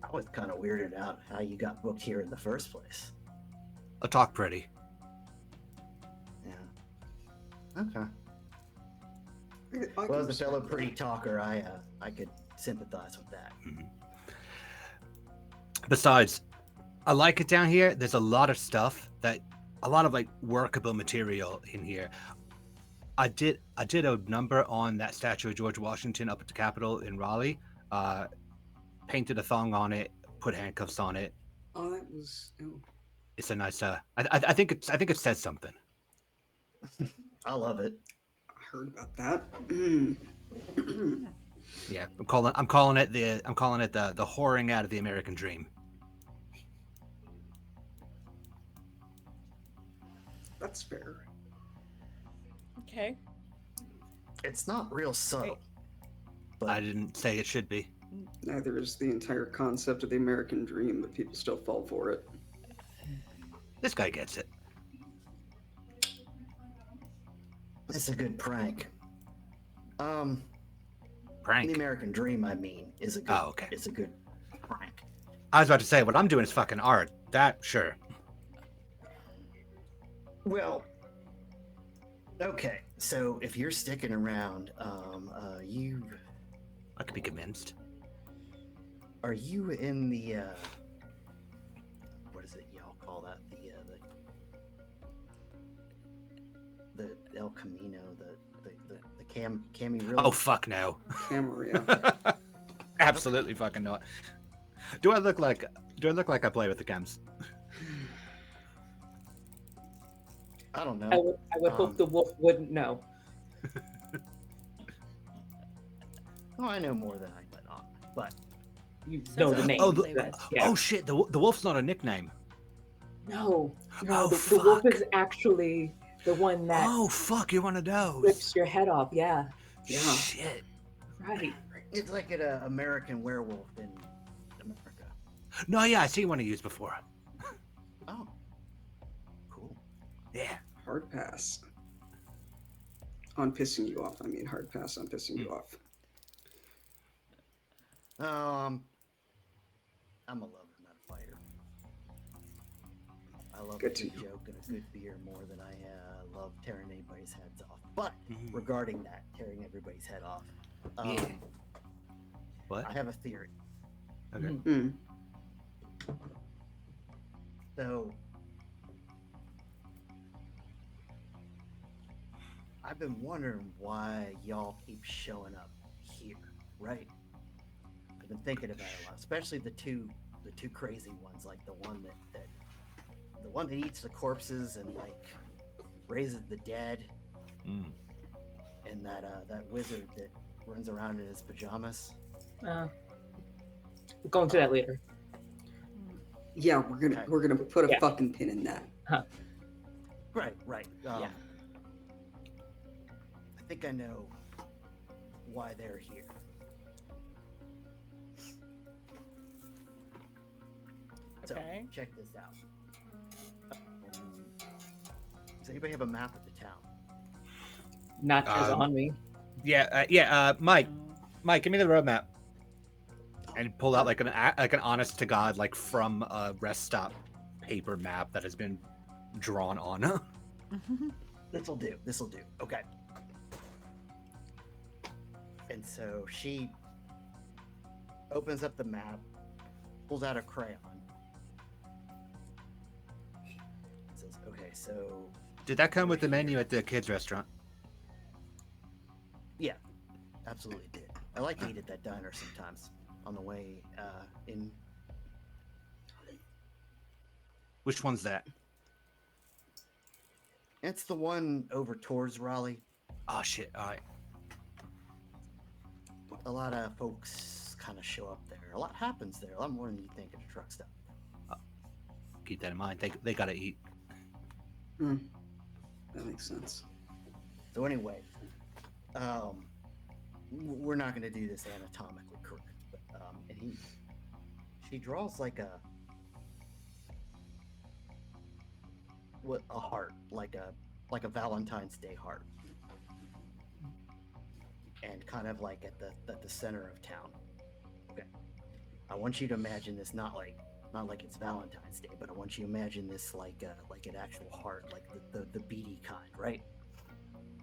I was kind of weirded out how you got booked here in the first place. I'll talk pretty. Yeah. Okay. I Well, can as a fellow respect pretty that. talker, I could sympathize with that. Mhm. Besides, I like it down here. There's a lot of stuff a lot of like workable material in here. I did a number on that statue of George Washington up at the Capitol in Raleigh. Painted a thong on it, put handcuffs on it. Oh, that was. Oh, It's a nice. I think it says something. I love it. I heard about that. Yeah, I'm calling it the whoring out of the American dream. That's fair. Okay. It's not real subtle. But I didn't say it should be. Neither is the entire concept of the American dream, but people still fall for it. This guy gets it. it's a good prank. Prank. The American dream, I mean, is a good. Oh, okay. It's a good prank. I was about to say what I'm doing is fucking art. That sure. Well, okay. So if you're sticking around, I could be convinced. are you in the El Camino, the Cami really. Oh fuck no. Camaria. Absolutely fucking not. Do I look like I play with the cams? I don't know. I would hope the wolf wouldn't know. Oh, I know more than I let on, but You Sounds know like the a name. Oh, play with. Yeah. Oh shit, the wolf's not a nickname. No, Oh, the wolf fuck. is actually the one that Oh fuck, you're one of those. rips your head off. Yeah, Yeah. Shit. right. it's like an American werewolf in America. No, yeah, I seen one of yous before. Oh, cool. Yeah. Hard pass. On pissing you off. I mean, hard pass on pissing you off. I'm a lover, not a fighter. I love Good a to good know. joke and a good beer more than I love tearing anybody's heads off. But Mhm. regarding that, tearing everybody's head off, Yeah. What? I have a theory. Okay. Hmm. So I've been wondering why y'all keep showing up here, right? I've been thinking about it a lot, especially the two crazy ones, like the one that eats the corpses and like raises the dead, Mm. and that wizard that runs around in his pajamas. We'll go into that later. Yeah, Okay. we're gonna put a Yeah. fucking pin in that. Right. Yeah. I think I know why they're here. So, Okay. check this out. Does anybody have a map of the town? Not just on me. Yeah, Mike, give me the roadmap. And pull out like an honest to god, like from a rest stop paper map that has been drawn on. This'll do. Okay. And so she opens up the map, pulls out a crayon. Says, okay, so Did that come with the menu at the kids' restaurant? yeah, absolutely did. I like to eat at that diner sometimes on the way in. Which one's that? It's the one over towards Raleigh. Oh shit! All right. A lot of folks kind of show up there. A lot happens there. A lot more than you think at a truck stop. Keep that in mind. They gotta eat. Hmm. That makes sense. So anyway, we're not going to do this anatomically correct, but and she draws like a heart, like a Valentine's Day heart, and kind of like at the center of town. Okay, I want you to imagine this not like it's Valentine's Day, but I want you to imagine this like an actual heart, like the beady kind, right?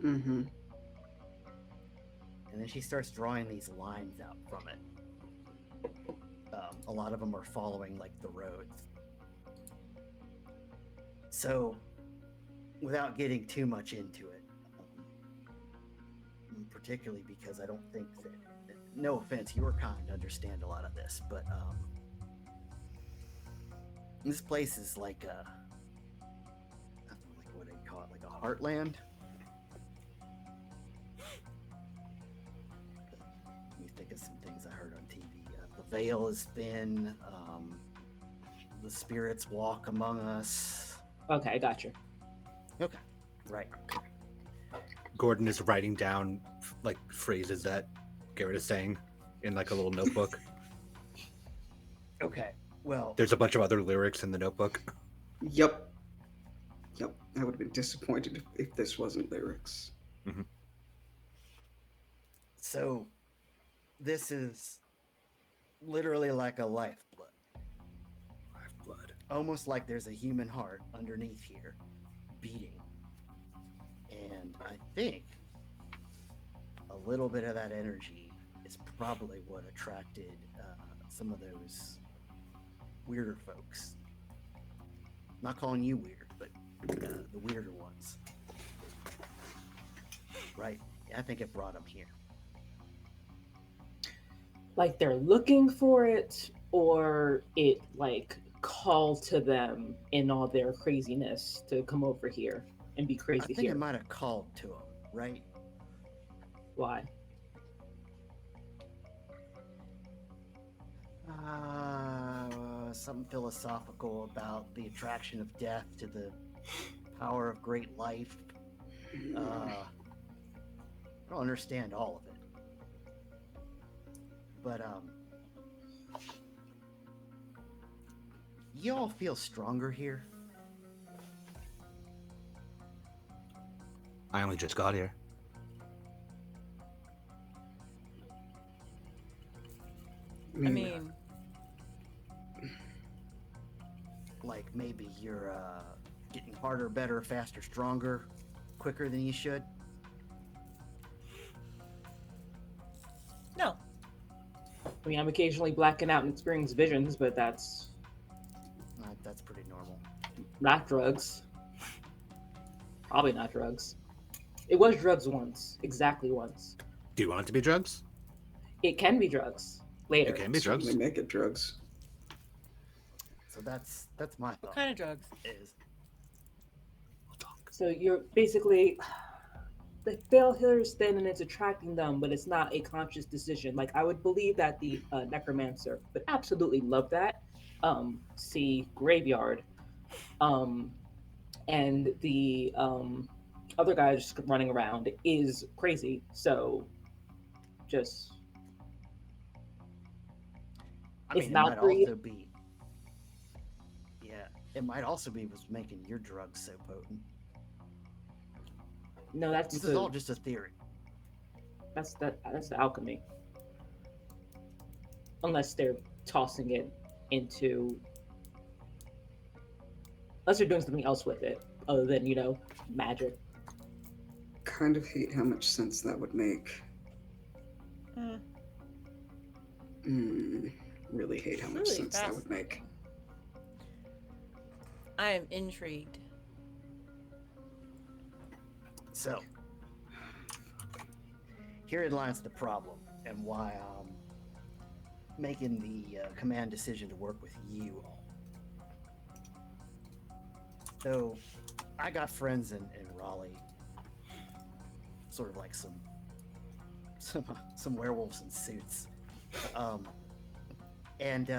Mm-hmm. And then she starts drawing these lines out from it. A lot of them are following like the roads. So, without getting too much into it, particularly because I don't think that, no offense, you were kind to understand a lot of this, but this place is like I don't know, like what I'd call it, like a heartland. Let me think of some things I heard on TV. The veil is thin. The spirits walk among us. Okay, I got you. Okay, right. Gordon is writing down like phrases that Garrett is saying in like a little notebook. Okay, well, There's a bunch of other lyrics in the notebook. Yep. I would have been disappointed if this wasn't lyrics. so this is literally like a lifeblood. Lifeblood. Almost like there's a human heart underneath here beating. And I think a little bit of that energy is probably what attracted some of those weirder folks. Not calling you weird, but the weirder ones. I think it brought him here. Like they're looking for it, or it like called to them in all their craziness to come over here and be I crazy think here. it might have called to him, right? Why? Something philosophical about the attraction of death to the power of great life. I don't understand all of it, but you all feel stronger here. I only just got here. I mean, Like maybe you're getting harder, better, faster, stronger, quicker than you should. no. I mean, I'm occasionally blacking out and experiencing visions, but that's That's pretty normal. not drugs. Probably not drugs. It was drugs once, exactly once. Do you want it to be drugs? It can be drugs later. It can be drugs. Certainly make it drugs. So that's my What thought. kind of drugs? Is We'll talk. So you're basically the fail healers then, and it's attracting them, but it's not a conscious decision. Like I would believe that the necromancer would absolutely love that. See graveyard, and the other guy just running around is crazy. So just I It's mean, it not might breed. also be. Yeah, it might also be what's making your drugs so potent. no, that's This is all just a theory. that's the alchemy. Unless they're tossing it into, unless they're doing something else with it other than magic. Kind of hate how much sense that would make. Really hate how much Really sense that would make. fascinating. I am intrigued. So, herein lies the problem, and why I'm making the command decision to work with you all. So, I got friends in Raleigh, sort of like some werewolves in suits, and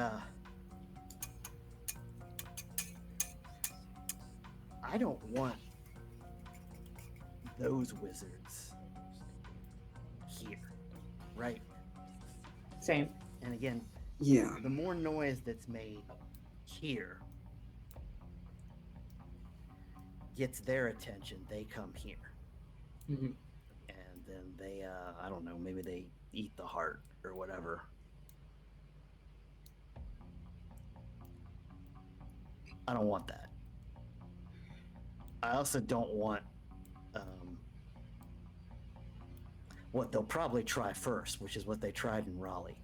I don't want those wizards here, right? Same. And again, Yeah. the more noise that's made here gets their attention, they come here. Hmm. And then they, I don't know, maybe they eat the heart or whatever. I don't want that. I also don't want what they'll probably try first, which is what they tried in Raleigh.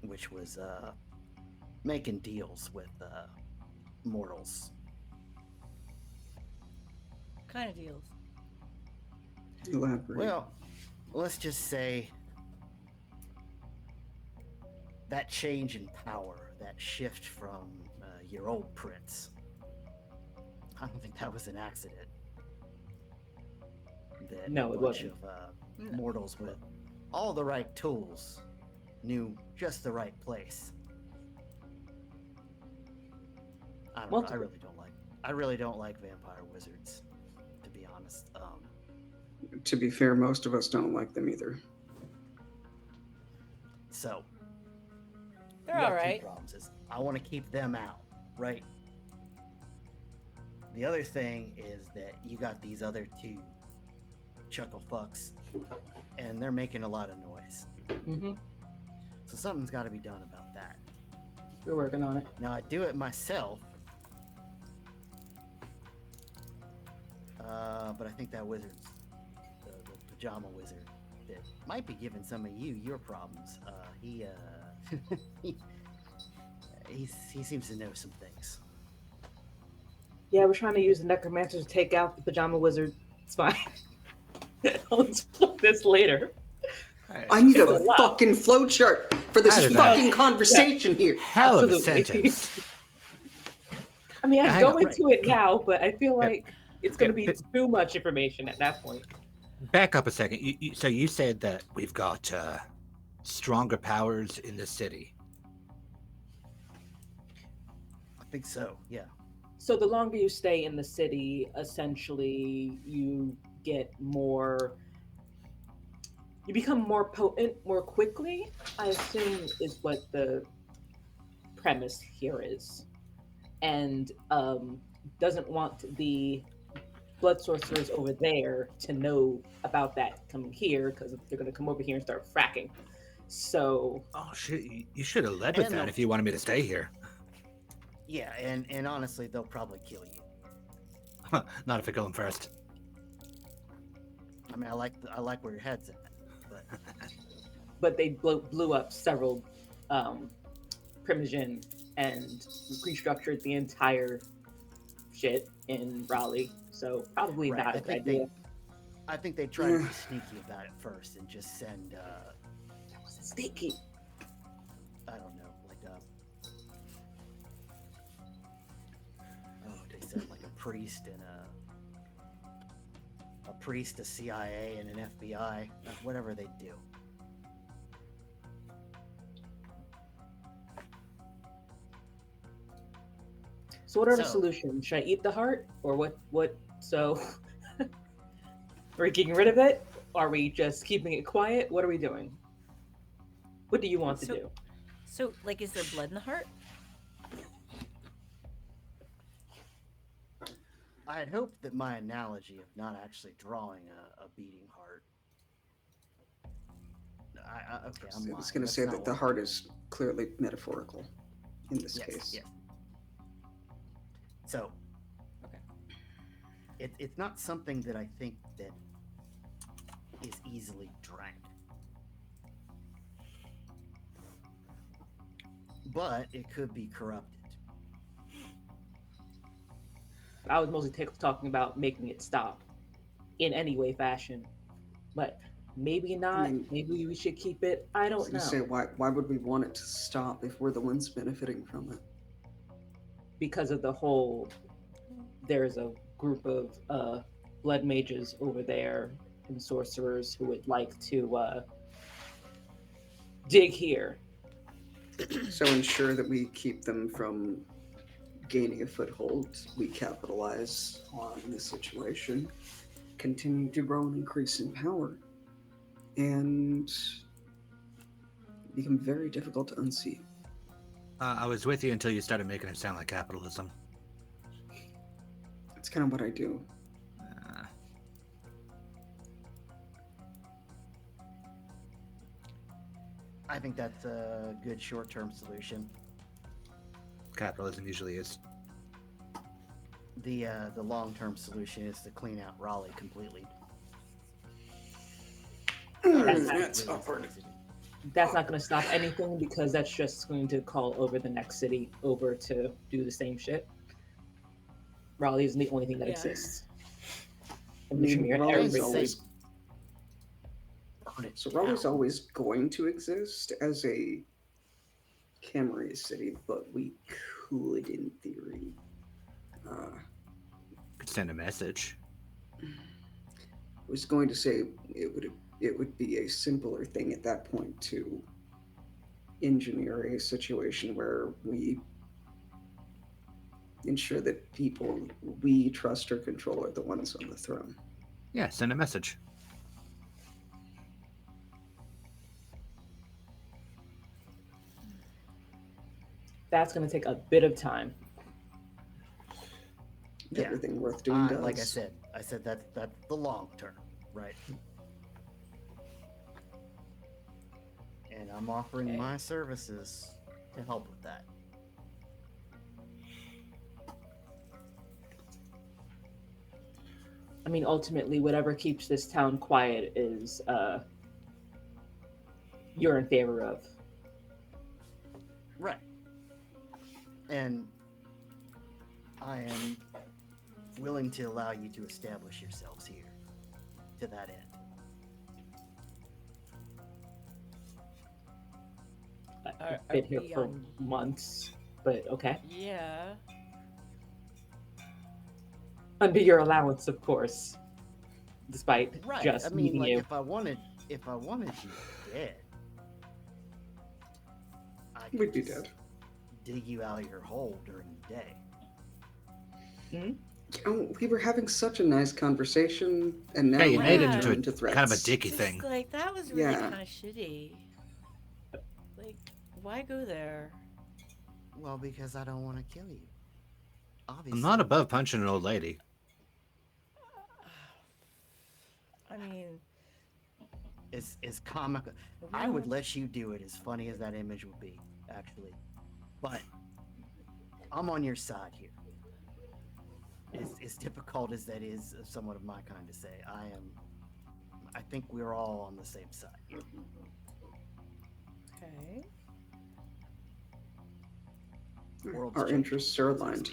Which was making deals with mortals. What kind of deals? Elaborate. Well, let's just say that change in power, that shift from your old prince, I don't think that was an accident. That No, a it bunch wasn't. of No. mortals with all the right tools knew just the right place. I don't know. Multiple. I really don't like vampire wizards, to be honest. To be fair, most of us don't like them either. So They're you got all two right. problems. Is I want to keep them out, right? The other thing is that you got these other two chuckle fucks, and they're making a lot of noise. Hmm. So something's got to be done about that. We're working on it. Now I do it myself, but I think that wizard's the pajama wizard that might be giving some of you your problems. He he seems to know some things. Yeah, we're trying to use the necromancer to take out the pajama wizard. It's fine. I'll explain this later. I need It's a a lot. fucking flowchart for this How did fucking that- conversation here. Hell of a Absolutely. sentence. I mean, I Hang go on. into it now, but I feel Yeah. like it's going to Yeah, be too much information at that point. Back up a second. So you said that we've got stronger powers in the city. I think so. Yeah. So the longer you stay in the city, essentially you get more. You become more potent more quickly, I assume is what the premise here is. And doesn't want the blood sorcerers over there to know about that coming here because they're going to come over here and start fracking. So Oh shit! You should have led with And that the- if you wanted me to stay here. Yeah, and honestly, they'll probably kill you. Not if I kill him first. I mean, I like where your head's at, but but they blew up several Primogen and restructured the entire shit in Raleigh. So probably right, not I a good think idea. I think they try to be sneaky about it first and just send That was sneaky. I don't know, like they sent like a priest and a priest, a CIA, and an FBI, whatever they do. So what are the So- solutions? Should I eat the heart or what so are we getting rid of it? Are we just keeping it quiet? What are we doing? What do you want to So- do? So, like, is there blood in the heart? I had hoped that my analogy of not actually drawing a beating heart. Okay, I'm I lying. was going to That's say not that the what- heart is clearly metaphorical in this Yes, case. yes. So, Okay. it's not something that I think that is easily drank, but it could be corrupted. I was mostly talking about making it stop in any way, fashion. But maybe not. mean- Maybe we should keep it. I I was don't going know. to say, why would we want it to stop if we're the ones benefiting from it? Because of the whole, there's a group of blood mages over there and sorcerers who would like to dig here. So ensure that we keep them from gaining a foothold. We capitalize on the situation, continue to grow and increase in power, and become very difficult to unseat. I was with you until you started making it sound like capitalism. That's kind of what I do. Uh, I think that's a good short-term solution. capitalism usually is. The long-term solution is to clean out Raleigh completely. That's Really upward. easy. That's not going to stop anything because that's just going to call over the next city over to do the same shit. Raleigh isn't the only thing that Yeah. exists. I And mean, Tremere and Raleigh's everybody- always Burn it So Raleigh's down. always going to exist as a Camry city, but we could, in theory, Could send a message. I was going to say it would be a simpler thing at that point to engineer a situation where we ensure that people we trust or control are the ones on the throne. Yeah, send a message. That's going to take a bit of time. Yeah. Everything worth doing does. Like I said that's the long term, right? And I'm offering Okay. my services to help with that. I mean, ultimately, whatever keeps this town quiet is you're in favor of. Right. And I am willing to allow you to establish yourselves here to that end. I've Are been here we for on- months, but okay. Yeah. Under your allowance, of course. Despite Right. just I mean, meeting like you. if I wanted you dead, I We'd could be just dead. dig you out of your hole during the day. Oh, we were having such a nice conversation, and now Yeah, you made it we into turn a into threats. kind of a dicky Just thing. like that was really Yeah. kind of shitty. Like, why go there? Well, because I don't want to kill you. Obviously. I'm not above punching an old lady. I mean, It's comical. I would let you do it, as funny as that image would be, actually. But I'm on your side here. As difficult as that is, somewhat of my kind to say, I think we're all on the same side here. okay. World's Our changing. interests are aligned,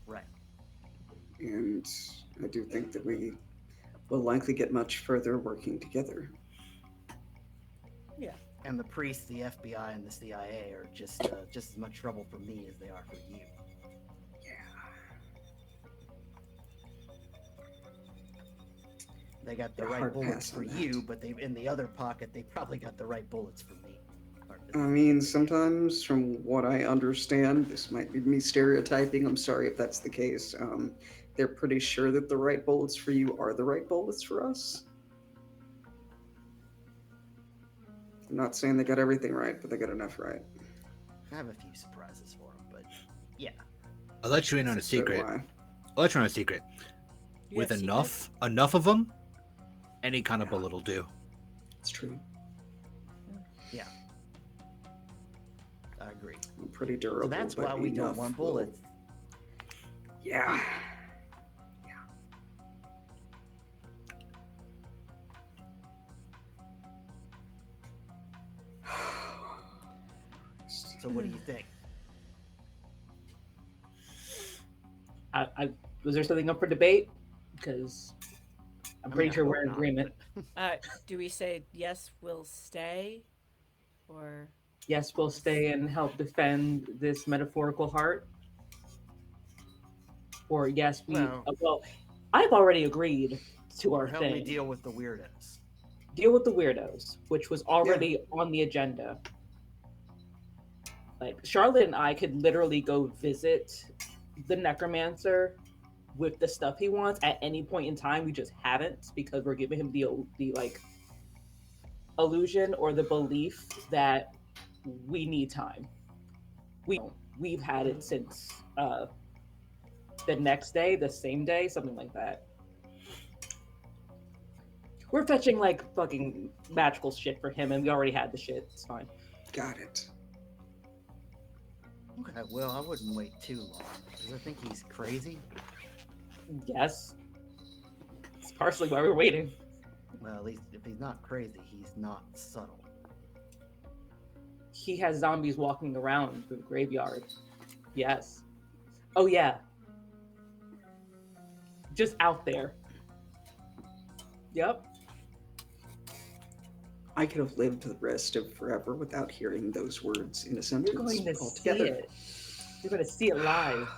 Right. and I do think that we will likely get much further working together. Yeah. And the priests, the FBI, and the CIA are just as much trouble for me as they are for you. They got the A right hard bullets pass for on that. you, but they in the other pocket they probably got the right bullets for me. I mean, sometimes, from what I understand, this might be me stereotyping. I'm sorry if that's the case. They're pretty sure that the right bullets for you are the right bullets for us. I'm not saying they got everything right, but they got enough right. I have a few surprises for them, but yeah. I'll let you in on a So secret. do I. I'll let you in on a secret. You With have secrets? enough of them, any kind of Yeah. bullet will do. It's true. Yeah. I agree. I'm pretty durable. So that's but why we don't enough want will- bullets. Yeah. So what do you think? Was there something up for debate? Because I'm I pretty mean, I sure hope we're in not, agreement. Do we say yes, we'll stay, or Yes, we'll stay and help defend this metaphorical heart. Or yes, well, I've already agreed to Or our help me thing. deal with the weirdos. Deal with the weirdos, which was already on the agenda. Like Charlotte and I could literally go visit the necromancer with the stuff he wants at any point in time. We just haven't because we're giving him the like illusion or the belief that we need time. We've had it since the next day, the same day, something like that. We're fetching like fucking magical shit for him, and we already had the shit. It's fine. Got it. Okay, well, I wouldn't wait too long because I think he's crazy. Yes, it's partially why we're waiting. Well, at least if he's not crazy, he's not subtle. He has zombies walking around the graveyard. Yes. Oh yeah. Just out there. Yep. I could have lived the rest of forever without hearing those words in a You're sentence going to altogether. see it. You're going to see it live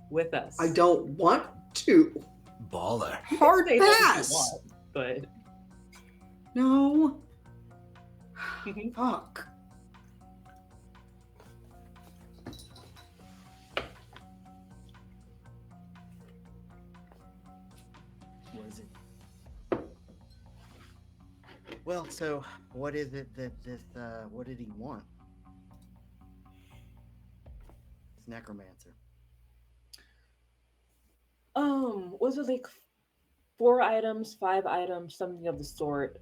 with us. I don't want to. Baller. You can Hard stay there if you pass. want, but No. Fuck. What is it? Well, so what is it that this? What did he want? This necromancer. was it like 4 items, 5 items, something of the sort?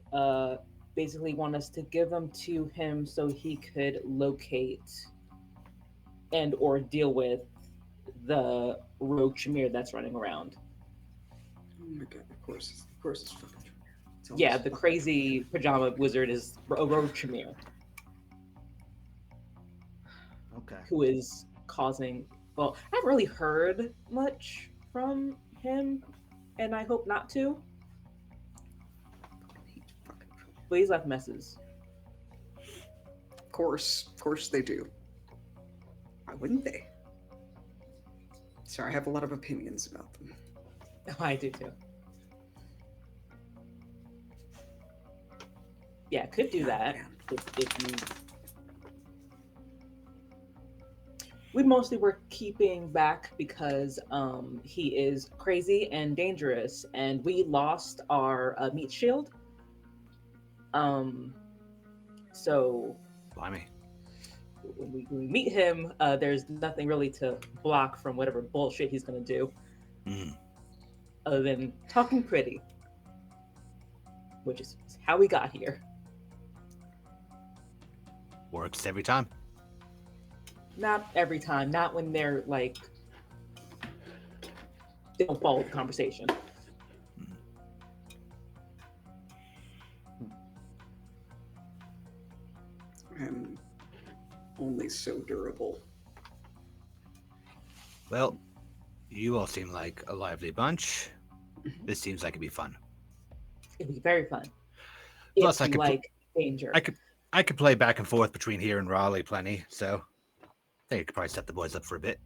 Basically want us to give them to him so he could locate and or deal with the rogue Chimere that's running around. Oh my god, of course it's fucking true. It's Yeah, almost the fucking crazy pajama wizard is a rogue Chimere Okay. who is causing. Well, I haven't really heard much from him, and I hope not to. But he's left messes. Of course they do. Why wouldn't they? Sorry, I have a lot of opinions about them. I do too. Yeah, could do Oh, that man. if you. We mostly were keeping back because he is crazy and dangerous, and we lost our meat shield. So Blimey. when we meet him, there's nothing really to block from whatever bullshit he's gonna do, Mm. other than talking pretty, which is how we got here. Works every time. Not every time. Not when they're like they don't follow the conversation. I'm only so durable. Well, you all seem like a lively bunch. This seems like it'd be fun. It'd be very fun. Plus, If I you could pl- like danger. I could play back and forth between here and Raleigh plenty, so I think I could probably set the boys up for a bit.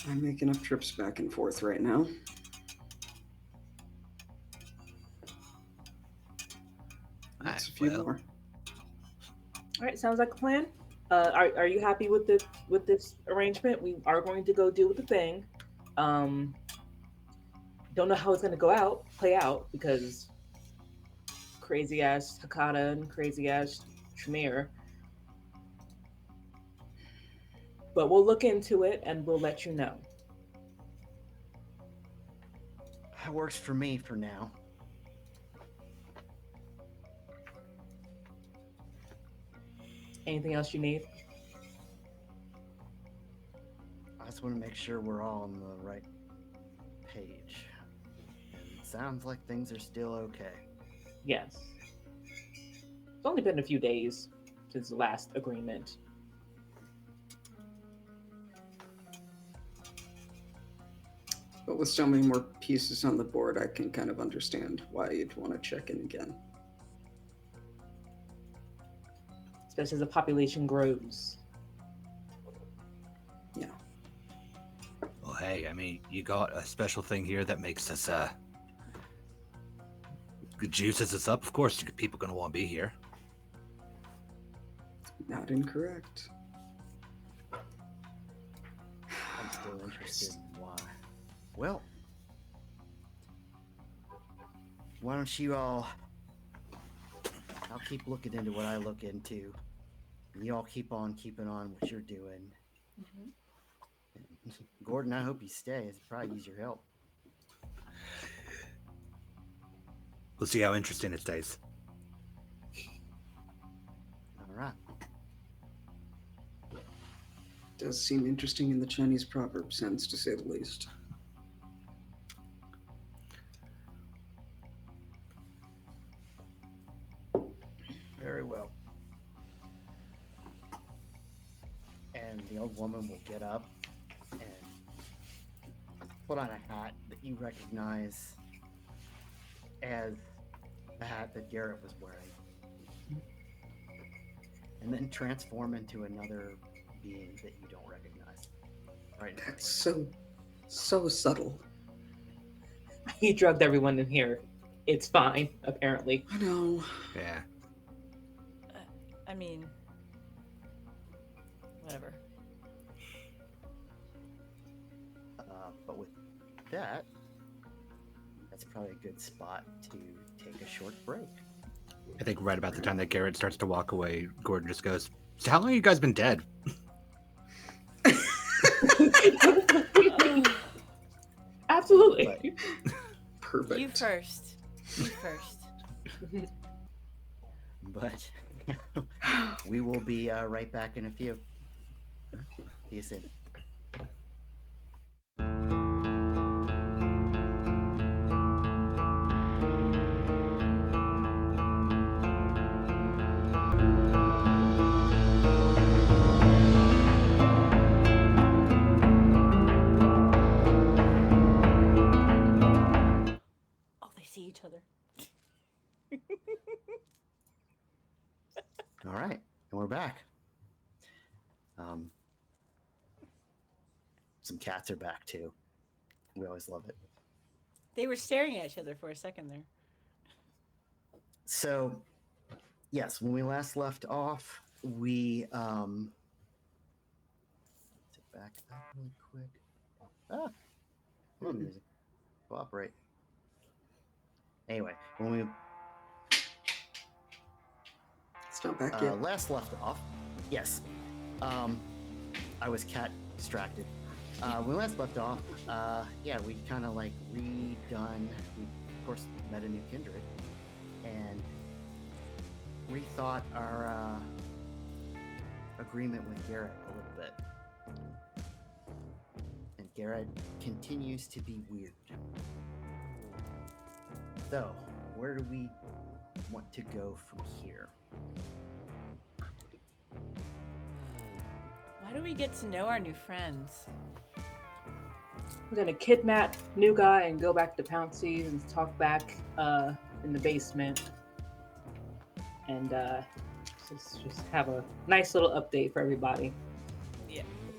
I make enough trips back and forth right now. That's a few well. more. All right, sounds like a plan. Are you happy with this arrangement? We are going to go deal with the thing. Don't know how it's going to play out because crazy ass Hakata and crazy ass Tremere. But we'll look into it and we'll let you know. That works for me for now. Anything else you need? I just want to make sure we're all on the right page. And it sounds like things are still okay. Yes. It's only been a few days since the last agreement. But with so many more pieces on the board, I can kind of understand why you'd want to check in again. Especially as the population grows. Yeah. Well, hey, I mean, you got a special thing here that makes us, juices us up. Of course, people gonna want to be here. Not incorrect. I'm still interested in why. Well, why don't you all... I'll keep looking into what I look into. And you all keep on keeping on what you're doing. Gordon, I hope you stay. I'd probably use your help. We'll see how interesting it stays. All right. Does seem interesting in the Chinese proverb sense, to say the least. Very well. And the old woman will get up and put on a hat that you recognize as the hat that Garrett was wearing. And then transform into another being that you don't recognize. Right now. That's so subtle. He drugged everyone in here. It's fine, apparently. I know. Yeah. I mean, whatever. But with that, that's probably a good spot to take a short break. I think right about the time that Garrett starts to walk away, Gordon just goes, "So how long have you guys been dead?" Absolutely. Perfect. You first. You first. But we will be right back in a few. See you soon. back. Some cats are back too. We always love it. They were staring at each other for a second there. So, yes, when we last left off, we sit back up really quick. Come on, music, cooperate. Anyway, when we It's not back yet. last left off, yes, I was cat distracted. When we last left off, yeah, we kind of like redone. We of course met a new kindred and rethought our agreement with Garrett a little bit. And Garrett continues to be weird. So, where do we want to go from here? Why do we get to know our new friends? We're gonna kidnap new guy and go back to Pouncy's and talk back in the basement, and just have a nice little update for everybody.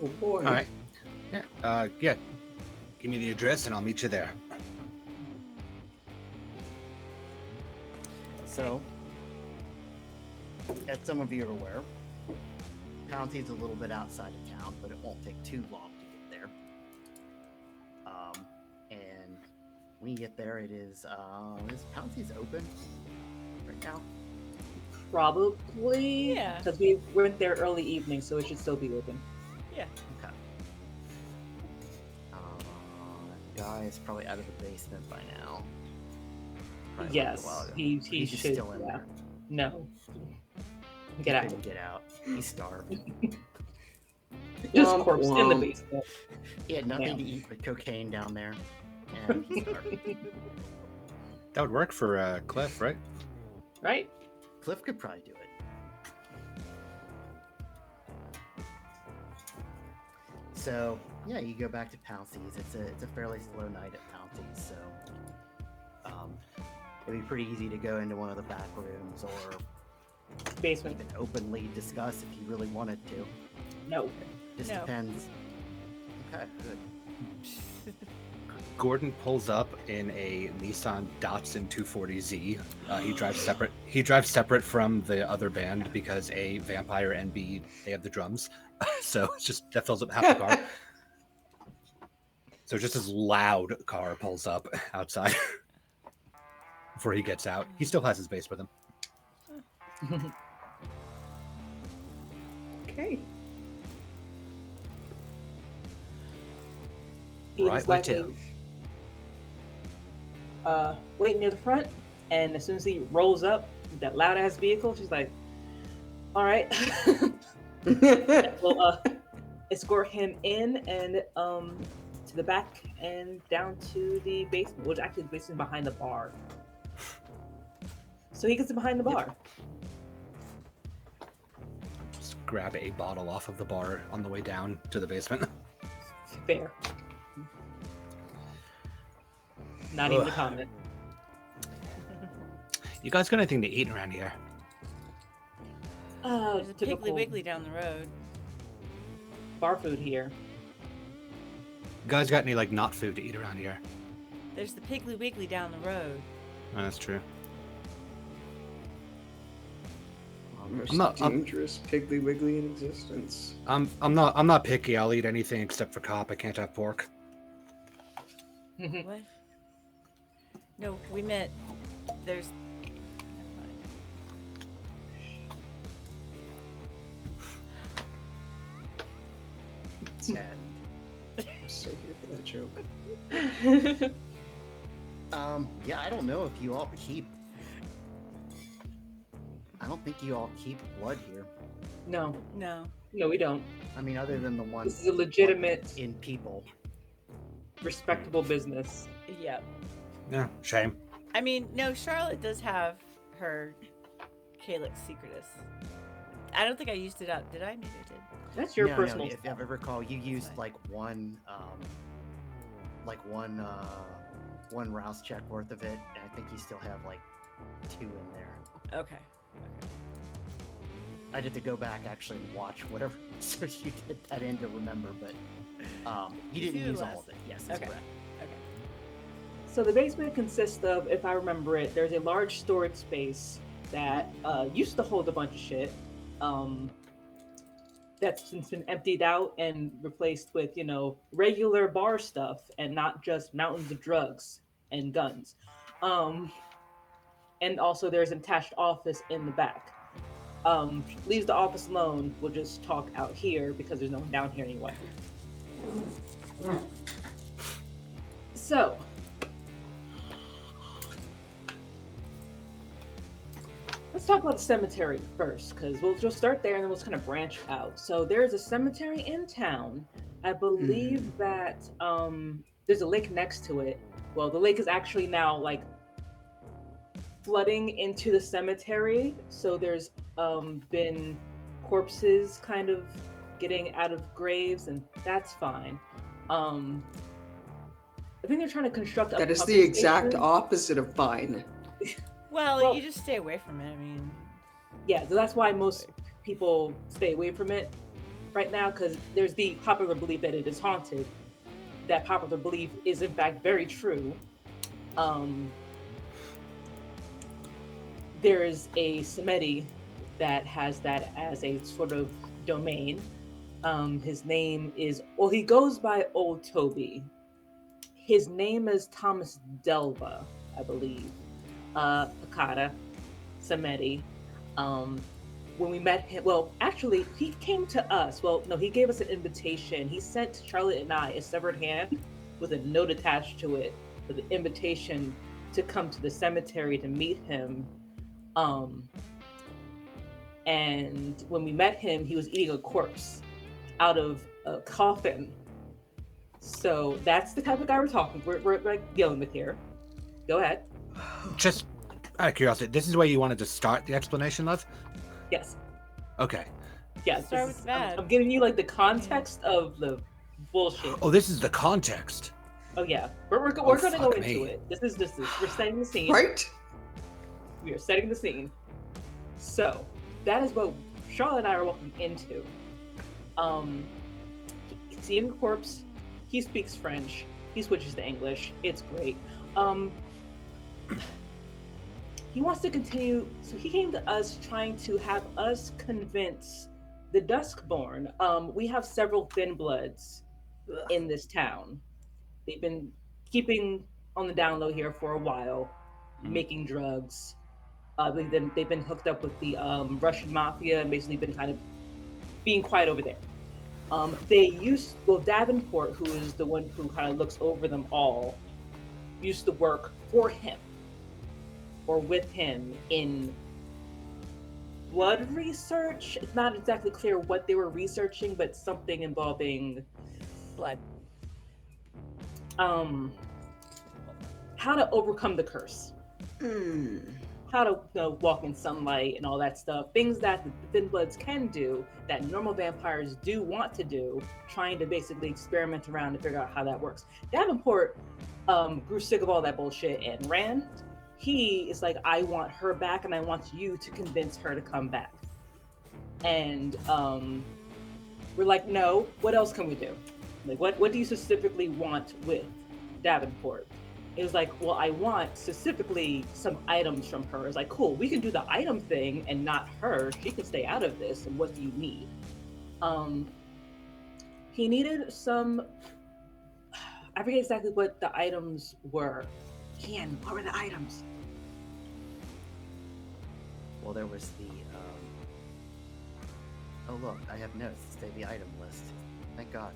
Oh boy. All right. Yeah. Yeah. Give me the address and I'll meet you there. So, as some of you are aware, Pouncy's a little bit outside of town, but it won't take too long to get there. And when you get there, it is Pouncy's open right now? Probably, Yeah. because we went there early evening, so it should still be open. Yeah. Okay. That guy is probably out of the basement by now. Probably left Yes, a while ago. he He's just should. still in Yeah. there. No, He get out. couldn't get out. He's starved. Just Womp corpse in the womp. basement. He had nothing to Yeah. eat but cocaine down there, and he's starved. That would work for Cliff, right? Right? Cliff could probably do it. So yeah, you go back to Pouncy's. It's a fairly slow night at Pouncy's, so it'd be pretty easy to go into one of the back rooms or Basement. even openly discuss if you really wanted to. No. Just No. depends. Okay, good. Gordon pulls up in a Nissan Datsun 240Z. He drives separate from the other band because A, vampire, and B, they have the drums. So it's just that fills up half the car. So just this loud car pulls up outside before he gets out. He still has his bass with him. Okay. Right He's by likely, Tim. waiting near the front, and as soon as he rolls up with that loud ass vehicle, she's like, "All right, we'll escort him in and to the back and down to the basement, which actually the basement behind the bar. So he gets behind the bar. Just grab a bottle off of the bar on the way down to the basement. Fair. Not even a Ugh. comment. You guys got anything to eat around here? There's a Piggly Typical Wiggly down the road. bar food here. You guys got any like not food to eat around here? There's the Piggly Wiggly down the road. Oh, that's true. Most I'm not- dangerous Piggly Wiggly in existence. I'm not picky. I'll eat anything except for cop. I can't have pork. What? No, we meant there's. And I'm so here for that joke. yeah, I don't know if you all keep. I don't think you all keep blood here. No, No. no, we don't. I mean, other than the ones This is a legitimate, in people. respectable business. Yep. Yeah, shame. I mean, no, Charlotte does have her Calyx Secretus. I don't think I used it up. Did I? Maybe I did. That's your No, personal if I stuff. recall, you used like one rouse check worth of it, and I think you still have like 2 in there. Okay. I'd have to go back actually and watch whatever research you did that in to remember, but you didn't You did use all last. of it. Yes, that's Okay. correct. Okay. So the basement consists of, if I remember it, there's a large storage space that used to hold a bunch of shit. That's since been emptied out and replaced with, regular bar stuff and not just mountains of drugs and guns. And also there's an attached office in the back. Leaves the office alone. We'll just talk out here because there's no one down here anyway. So, let's talk about the cemetery first, because we'll just start there and then we'll kind of branch out. So there's a cemetery in town. I believe that there's a lake next to it. Well, the lake is actually now like flooding into the cemetery, so there's been corpses kind of getting out of graves, and that's fine. I think they're trying to construct a That is the pumping exact station. opposite of fine. Well, you just stay away from it. I mean, Yeah, so that's why most people stay away from it right now, because there's the popular belief that it is haunted. That popular belief is in fact very true. There's a Semeti that has that as a sort of domain. His name is, well, he goes by Old Toby. His name is Thomas Delva, I believe. Akata, Semeti. When we met him, well, actually, he came to us. Well, no, he gave us an invitation. He sent Charlotte and I a severed hand with a note attached to it with an invitation to come to the cemetery to meet him. And when we met him, he was eating a corpse out of a coffin. So that's the type of guy we're like dealing with here. Go ahead. Just out of curiosity, this is where you wanted to start the explanation, love? Yes. Okay. Yes. Start with bad. I'm giving you like the context of the bullshit. Oh, this is the context. Oh yeah, we're going to go fuck into me. it. This is we're setting the scene. Right? We are setting the scene. So that is what Charlotte and I are walking into. Seeing the corpse, he speaks French. He switches to English. It's great. He wants to continue. So he came to us trying to have us convince the Duskborn. We have several thin bloods in this town. They've been keeping on the down low here for a while, making drugs. They've been hooked up with the Russian mafia and basically been kind of being quiet over there. Davenport, who is the one who kind of looks over them all, used to work for him or with him in blood research. It's not exactly clear what they were researching, but something involving blood. How to overcome the curse. How to walk in sunlight and all that stuff. Things that the Thin Bloods can do that normal vampires do want to do, trying to basically experiment around to figure out how that works. Davenport grew sick of all that bullshit and ran. He is like, I want her back and I want you to convince her to come back. And we're like, no, what else can we do? Like, what do you specifically want with Davenport? It was like, well, I want specifically some items from her. It's like, cool, we can do the item thing and not her. She can stay out of this. And what do you need? He needed some, I forget exactly what the items were. Ian, what were the items? Well, there was the. Oh look, I have notes to say the item list. Thank God.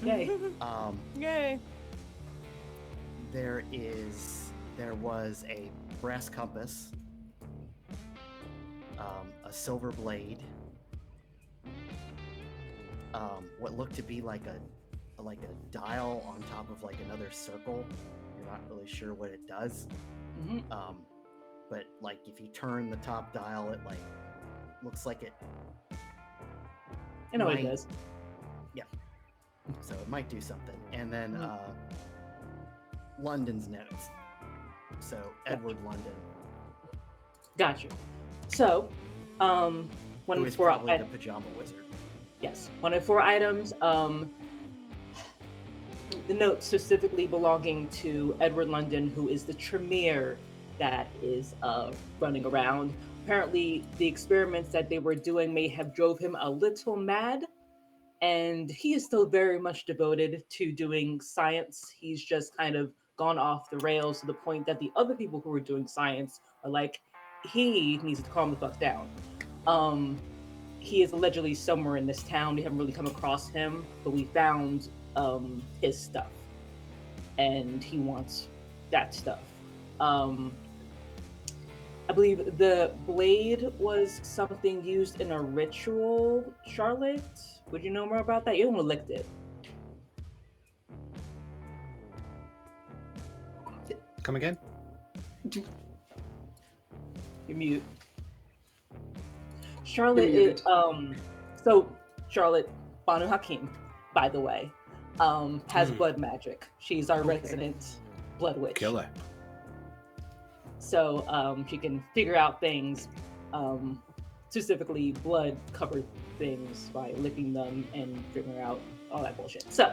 Yay. Yay. There was a brass compass, a silver blade, what looked to be like a dial on top of like another circle. You're not really sure what it does. But like if you turn the top dial, it like looks like it. I know what it might- does. So it might do something. And then London's notes. So Edward London. Gotcha. So, when one Who in is four. probably the pajama wizard. Yes, 1 in 4 items. The note specifically belonging to Edward London, who is the Tremere that is running around. Apparently, the experiments that they were doing may have drove him a little mad, and he is still very much devoted to doing science. He's just kind of gone off the rails to the point that the other people who are doing science are like, he needs to calm the fuck down. He is allegedly somewhere in this town. We haven't really come across him, but we found his stuff, and he wants that stuff. I believe the blade was something used in a ritual. Charlotte, would you know more about that? You only licked it. Come again? You mute. Charlotte You're is so Charlotte Banu Hakim, by the way, has blood magic. She's our resident blood witch. Killer. So she can figure out things, specifically blood covered things by licking them and figuring out all that bullshit. So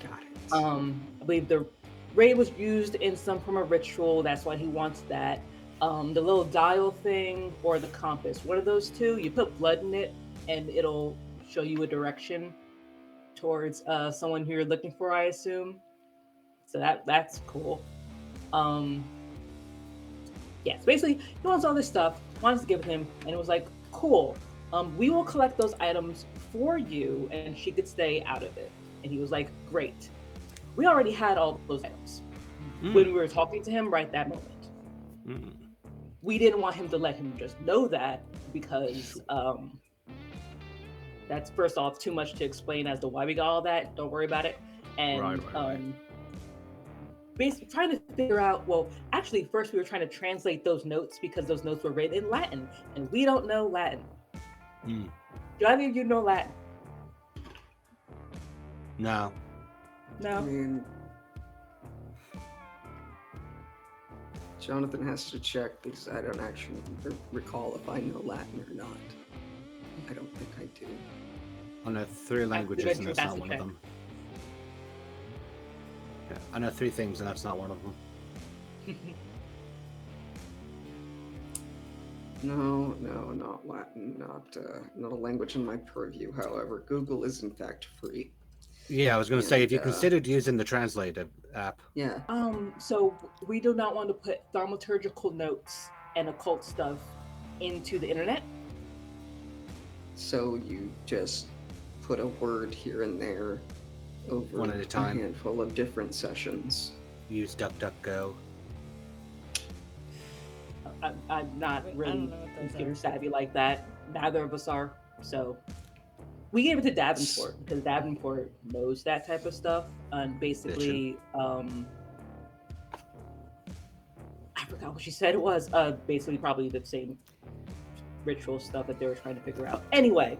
Got it. I believe the ray was used in some form of ritual. That's why he wants that. The little dial thing or the compass, one of those two, you put blood in it and it'll show you a direction towards someone who you're looking for, I assume. So that's cool. Yes, basically he wants all this stuff, wants to give it him, and it was like, cool. We will collect those items for you, and she could stay out of it. And he was like, great. We already had all those items when we were talking to him right that moment. We didn't want him to let him just know that because that's first off too much to explain as to why we got all that. Don't worry about it. And Right. basically trying to figure out, well, actually first we were trying to translate those notes because those notes were written in Latin and we don't know Latin. Do any of you know Latin? No. I No. mean, Jonathan has to check because I don't actually recall if I know Latin or not. I don't think I do. I know 3 languages and that's not one of them. Yeah, I know 3 things and that's not one of them. No, not Latin, not a language in my purview. However, Google is in fact free. Yeah, I was going to say, if you And, considered using the translator app. Yeah. So we do not want to put thaumaturgical notes and occult stuff into the internet. So you just put a word here and there over One at a time. handful of different sessions. Use DuckDuckGo. I'm not I don't really know what those computer are. savvy like that. Neither of us are. So we gave it to Davenport because Davenport knows that type of stuff. And basically, I forgot what she said it was. Basically, probably the same ritual stuff that they were trying to figure out. Anyway,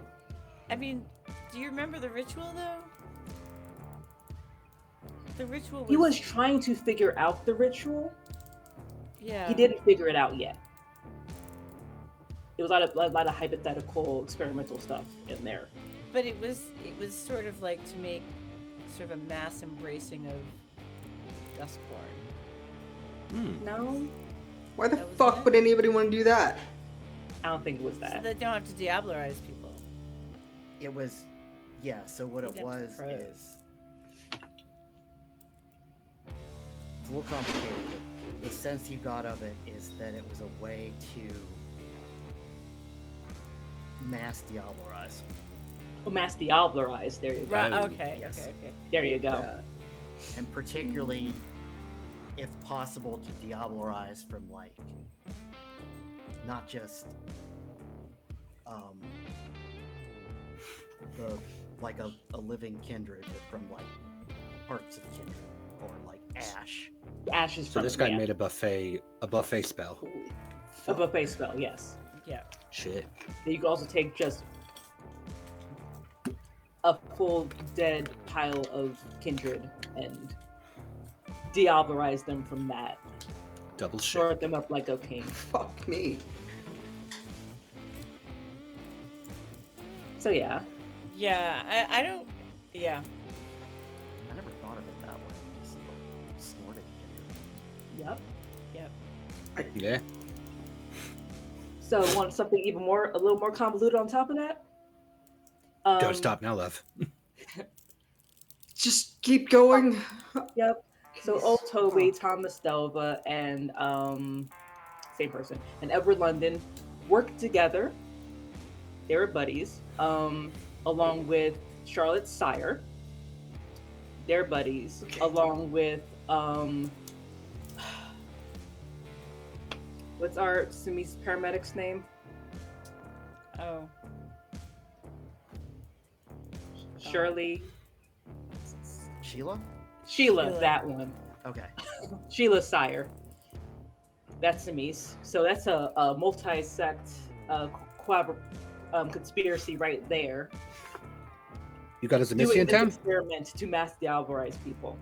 I mean, do you remember the ritual though? The ritual was. he was trying to figure out the ritual. Yeah. He didn't figure it out yet. It was a lot of hypothetical, experimental stuff in there. But it was sort of like to make sort of a mass embracing of Duskborn. No, Why the That was fuck it? would anybody want to do that? I don't think it was So that. they don't have to diablerize people. It was, yeah. So what it Against was pros. is it's a little complicated. But the sense you got of it is that it was a way to mass diablerize. Oh, mass diablerize. There you go. Right. Oh, Okay. yes. Okay. There you go. Yeah. And particularly, if possible, to diablerize from like not just the like a living kindred, but from like parts of kindred or like ash. Ashes So from this guy yeah. made a buffet spell. Holy a fuck. buffet spell. Yes. Yeah. Shit. Then you can also take just a full dead pile of kindred and diablerize them from that. Double shit. Sort them up like a king. Fuck me. So yeah. Yeah, I don't. Yeah. I never thought of it that way. Just snorted ginger. Yep. Yep. Yeah. So want something even more, a little more convoluted on top of that? Don't stop now, love. Just keep going. Yep. So Yes. old Toby, Thomas Delva, and same person, and Edward London worked together. They were buddies, along with Charlotte's sire. They're buddies, Okay. along with what's our Sumi's paramedic's name? Oh. Shirley, Sheila? Sheila, that one. Okay. Sheila Sire. That's Sumi's. So that's a multi-sect conspiracy right there. You got a Doing Zemisian this town? experiment to mask the Alvarez people.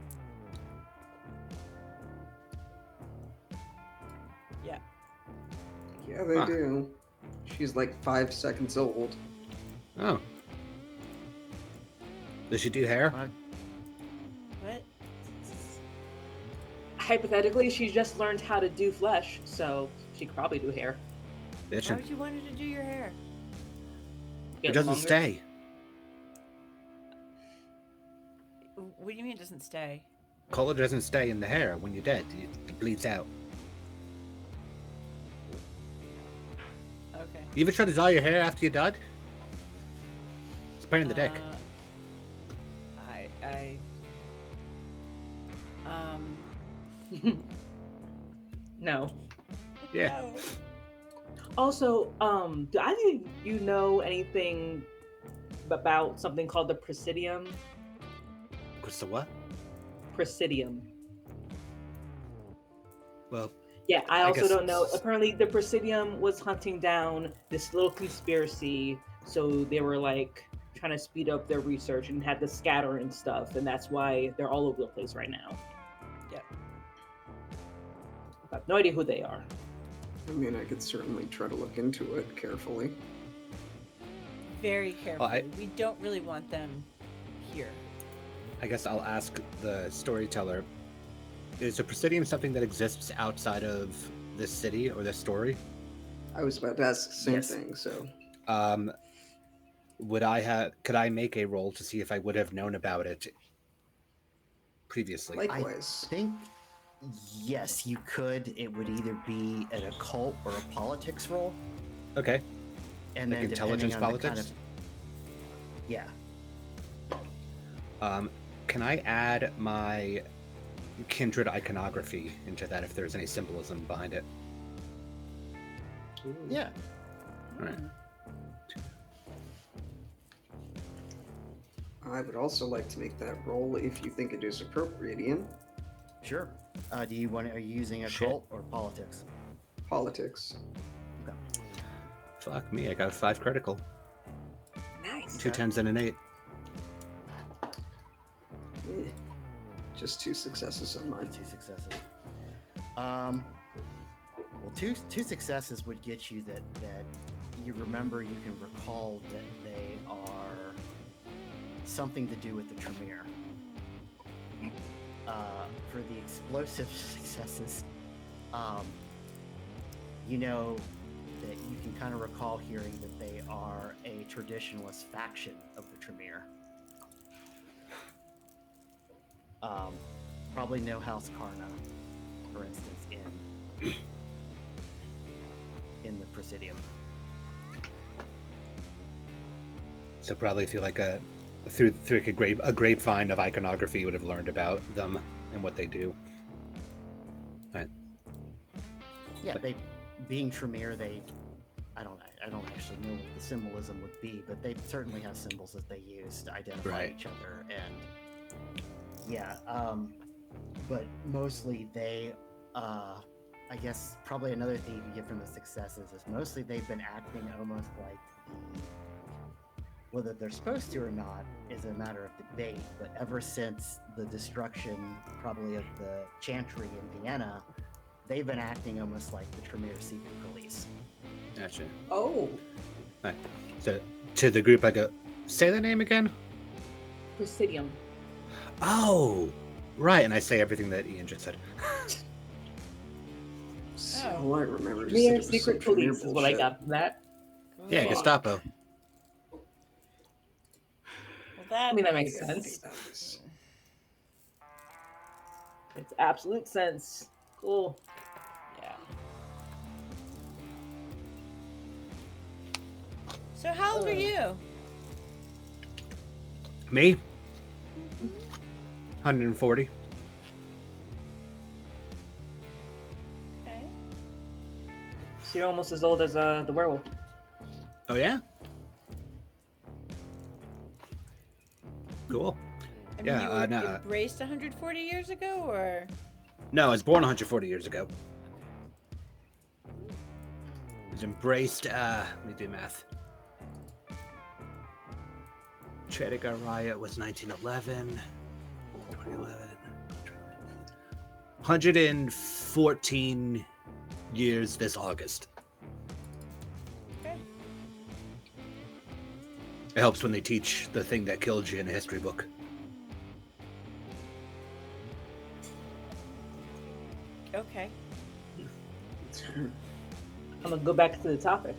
Yeah. Yeah, they Huh. do. She's like 5 seconds old. Oh. Does she do hair? What? Hypothetically, she just learned how to do flesh, so she could probably do hair. Why Bitchin'. would you want her to do your hair? It Get doesn't longer. stay. What do you mean it doesn't stay? Color doesn't stay in the hair when you're dead. It bleeds out. Okay. You ever try to dye your hair after you're dead? It's a pain in the dick. No. Yeah. No. Also, do either of you know anything about something called the Presidium? What's the what? Presidium. Well, Yeah, I I also guess- don't know. Apparently, the Presidium was hunting down this little conspiracy, so they were like trying to speed up their research and had to scatter and stuff, and that's why they're all over the place right now. Yep. I have no idea who they are. I mean, I could certainly try to look into it carefully. Very carefully. I- We don't really want them here. I guess I'll ask the storyteller. Is a Presidium something that exists outside of this city or this story? I was about to ask the same Yes. thing, so Could I make a roll to see if I would have known about it previously? likewise. I think yes, you could. It would either be an occult or a politics role, Okay. and Like then intelligence depending on the politics? yeah. Can I add my kindred iconography into that if there's any symbolism behind it? Yeah. All right. I would also like to make that roll if you think it is appropriate, Ian. Sure. Do you want? Are you using Shit. occult or politics? Politics. Fuck me, I got a 5 critical. Nice. 2 10s and an 8. Eh, just 2 successes on mine. 2 successes. Well, two successes would get you that you remember. You can recall that they are something to do with the Tremere. For the explosive successes, you know that you can kind of recall hearing that they are a traditionalist faction of the Tremere. Probably know House Karna, for instance, in the Presidium. So probably feel like through a grapevine of iconography would have learned about them and what they do. Right. Yeah, they being Tremere, I don't actually know what the symbolism would be, but they certainly have symbols that they use to identify Right. each other, and yeah, but mostly they, I guess probably another thing you can get from the successes is mostly they've been acting almost like whether they're supposed to or not is a matter of debate, but ever since the destruction probably of the Chantry in Vienna, they've been acting almost like the Tremere secret police. Gotcha. Oh, So to the group, I go, say the name again? Presidium. Oh, right. And I say everything that Ian just said. So Oh. I remember is that Mere it was secret some premier police is what I bullshit. got from that. Yeah, Cool. Gestapo. Well, that I mean, that makes Yes, sense. it does. It's absolute sense. Cool. Yeah. So how old are you? Me? 140. Okay. So you're almost as old as the werewolf. Oh, yeah? Cool. I mean, Yeah, you were no. embraced 140 years ago, or? No, I was born 140 years ago. I was embraced, let me do math. Chattanooga riot was 1911. 2011. 114 years this August. Okay. It helps when they teach the thing that killed you in a history book. Okay. I'm gonna go back to the topic.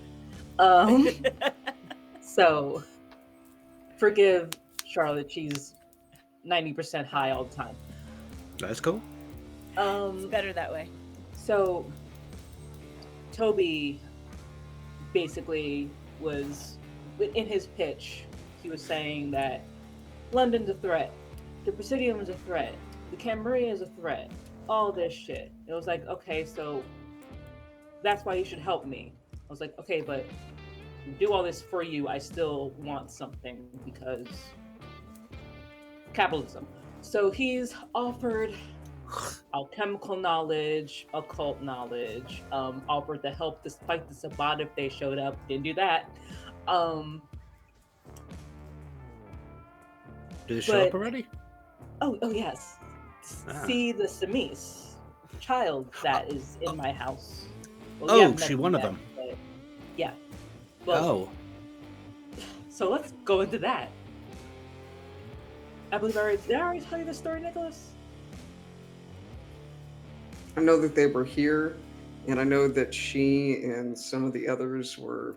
So forgive Charlotte, she's 90% high all the time. That's cool. It's better that way. So Toby basically was in his pitch, he was saying that London's a threat, the Presidium is a threat, the Cambria is a threat, all this shit. It was like, okay, so that's why you should help me. I was like, okay, but do all this for you, I still want something because capitalism. So he's offered alchemical knowledge, occult knowledge, offered to help to fight the Sabbat if they showed up. Didn't do that. Did it show up But- already? Oh yes. Ah. See the Samis child that is in my house. Well, Oh, we haven't she met one of yet, them. but yeah. Well, Oh, so let's go into that. I believe did I already tell you the story, Nicholas? I know that they were here, and I know that she and some of the others were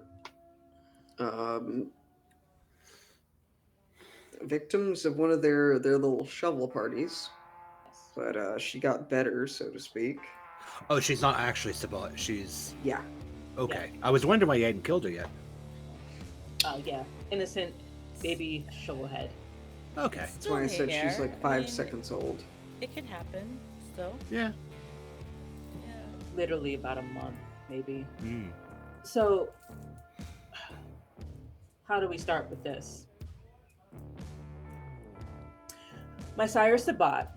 victims of one of their little shovel parties. But she got better, so to speak. oh, she's not actually Sabat. She's Yeah. okay. I was wondering why you hadn't killed her yet. Oh yeah, innocent baby shovelhead. Okay. That's why I said she's like 5 seconds old. It can happen still. Yeah. Yeah. Literally about a month, maybe. Mm. So, how do we start with this? My sire Sabat.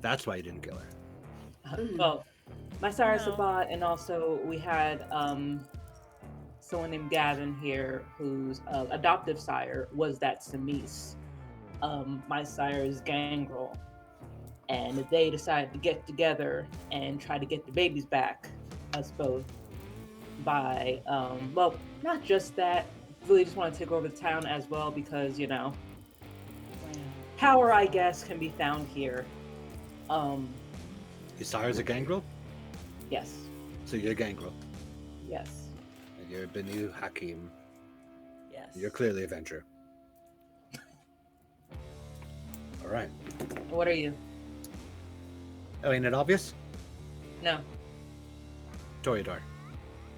That's why you didn't kill her. Well, my sire No. Sabat, and also we had someone named Gavin here, whose adoptive sire was that Samis. My sire's gangrel, and they decided to get together and try to get the babies back, us both. By well, not just that, really just want to take over the town as well because power, I guess, can be found here. Your sire's a gangrel, Yes, so you're a gangrel. yes. And you're Benu Hakim. Yes. You're clearly a venture. All right. What are you? Oh, ain't it obvious? No. Toreador.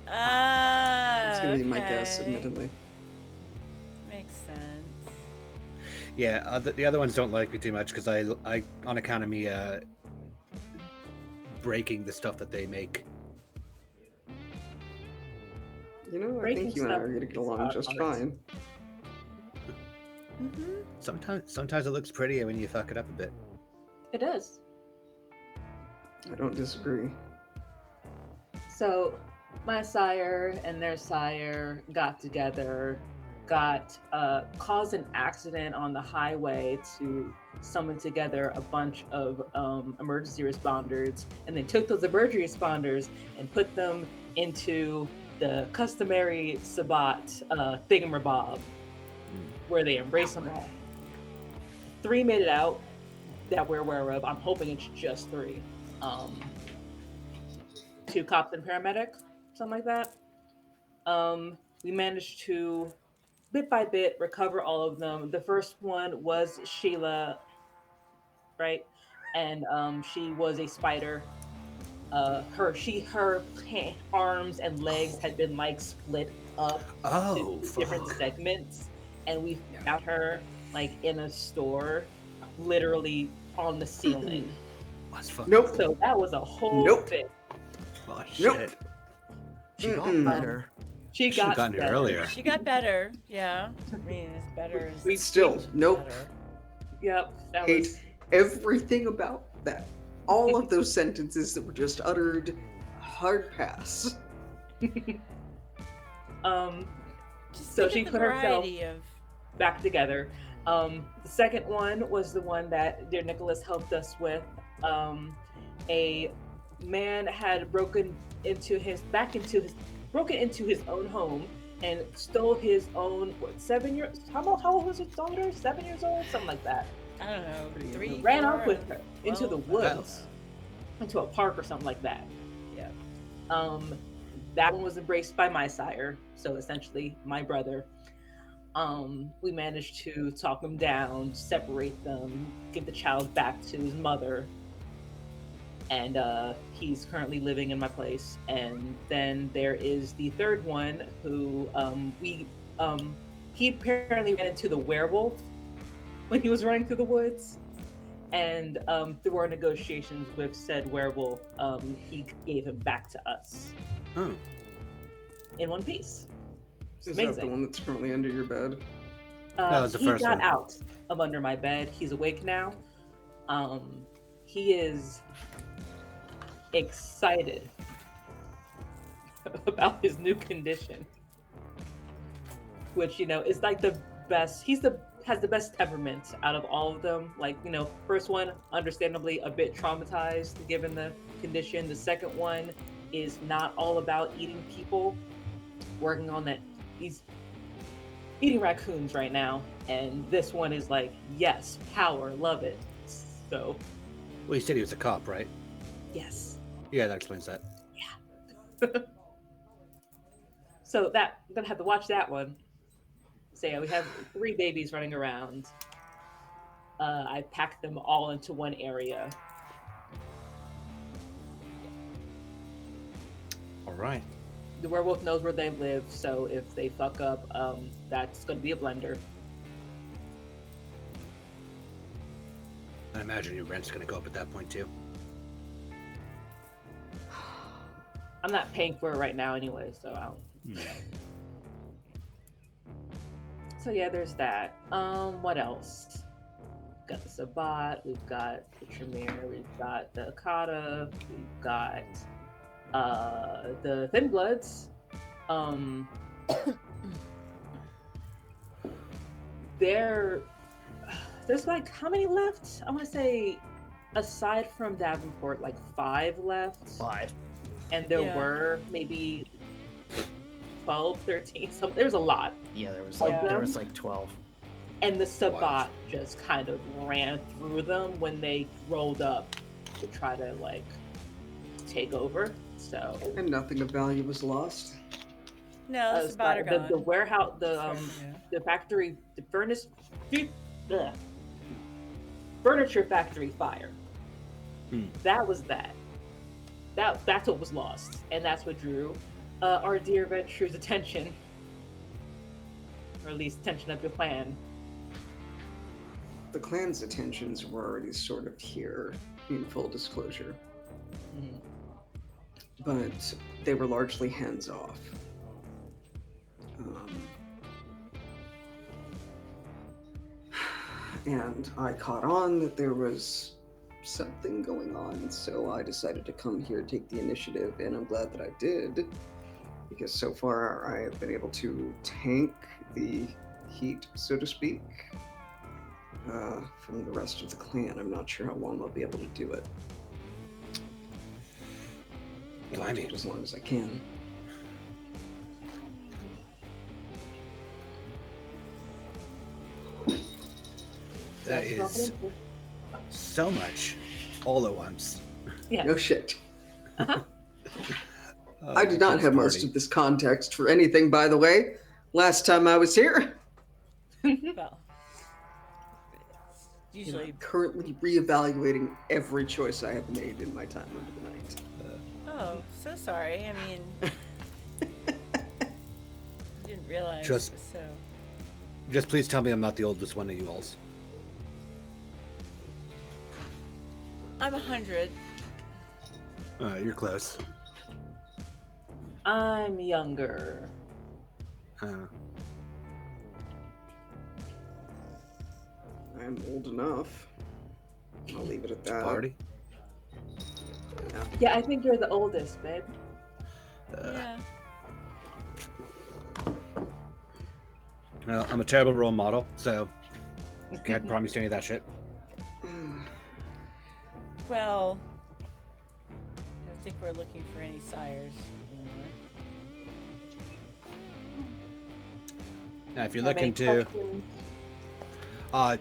Ah. It's gonna be my guess, okay. admittedly. Makes sense. Yeah, the other ones don't like me too much because I on account of me breaking the stuff that they make. You know, I Breaking think you and I stuff are gonna get is along not just hard. fine. Mm-hmm. Sometimes it looks prettier when you fuck it up a bit. It does. I don't disagree. So, my sire and their sire got together, caused an accident on the highway to summon together a bunch of emergency responders, and they took those emergency responders and put them into the customary Sabbat thingamabob where they embrace them all. 3 made it out that we're aware of. I'm hoping it's just 3. 2 cops and paramedic, something like that. We managed to, bit by bit, recover all of them. The first one was Sheila, right? And she was a spider. Her arms and legs had been like split up Oh, to different fuck. segments, and we found her like in a store, literally on the ceiling. That's fucking Nope. So that was a whole Nope. thing. Oh, Nope. shit. She got Mm-mm. better. She Should've got gotten here better. earlier. She got better. Yeah. I mean, it's better. As We still, nope. better. Yep, that Hate was. everything about that. All of those sentences that were just uttered, hard pass. Just So think she of the put herself variety of. back together. The second one was the one that dear Nicholas helped us with. A man had broken into his own home and stole his own 7 years. How old was his daughter? 7 years old, something like that. I don't know. 3, Ran 4, off with her into the 12, woods, into a park or something like that. Yeah. That one was embraced by my sire, so essentially my brother. We managed to talk them down, separate them, give the child back to his mother, and he's currently living in my place. And then there is the third one who he apparently ran into the werewolf when he was running through the woods, and through our negotiations with said werewolf, he gave him back to us Oh. in one piece. It's Is amazing. that the one that's currently under your bed? That was the he first got one. out of under my bed. He's awake now. He is excited about his new condition, which is like the best. Has the best temperament out of all of them. Like, first one, understandably a bit traumatized given the condition. The second one is not all about eating people. Working on that. He's eating raccoons right now, and this one is like, yes, power, love it. So Well, you said he was a cop, right? yes. Yeah, that explains that. So that I'm gonna have to watch that one. So yeah, we have 3 babies running around. I packed them all into one area. All right. The werewolf knows where they live, so if they fuck up, that's gonna be a blender. I imagine your rent's gonna go up at that point too. I'm not paying for it right now anyway, so I don't. So yeah, there's that. What else? We've got the Sabbat, we've got the Tremere, we've got the Akata, we've got the Thin Bloods. There's like how many left? I want to say, aside from Davenport, like 5 left. 5. And there Yeah. were maybe 12, 13. So there was a lot. Yeah, there was Yeah. like 12. And the Sabbat just kind of ran through them when they rolled up to try to like take over. So And nothing of value was lost. No, that's about her the gone. warehouse, Yeah. the factory, the furniture factory fire. That was that. That's what was lost, and that's what drew our dear Venture's attention, or at least attention of the clan. The clan's attentions were already sort of here, in full disclosure, Mhm. but they were largely hands off. And I caught on that there was something going on, so I decided to come here, take the initiative, and I'm glad that I did, because so far I have been able to tank the heat, so to speak, from the rest of the clan. I'm not sure how long I'll be able to do it. But I'll do it as long as I can. That That's is confidential. so much all at once. Yeah. No shit. Uh-huh. I did not kids' have most party. of this context for anything, by the way. Last time I was here, Well, it's you know, usually. I'm currently reevaluating every choice I have made in my time under the night. Oh, so sorry. I mean, didn't realize Just- it was so. Just please tell me I'm not the oldest one of you alls. I'm 100. You're close. I'm younger. I'm old enough. I'll leave it at that. Party? Yeah, I think you're the oldest, babe. Yeah. Well, I'm a terrible role model, so can't promise you any of that shit. Well, I don't think we're looking for any sires anymore. Now, if you're Have any looking to, questions?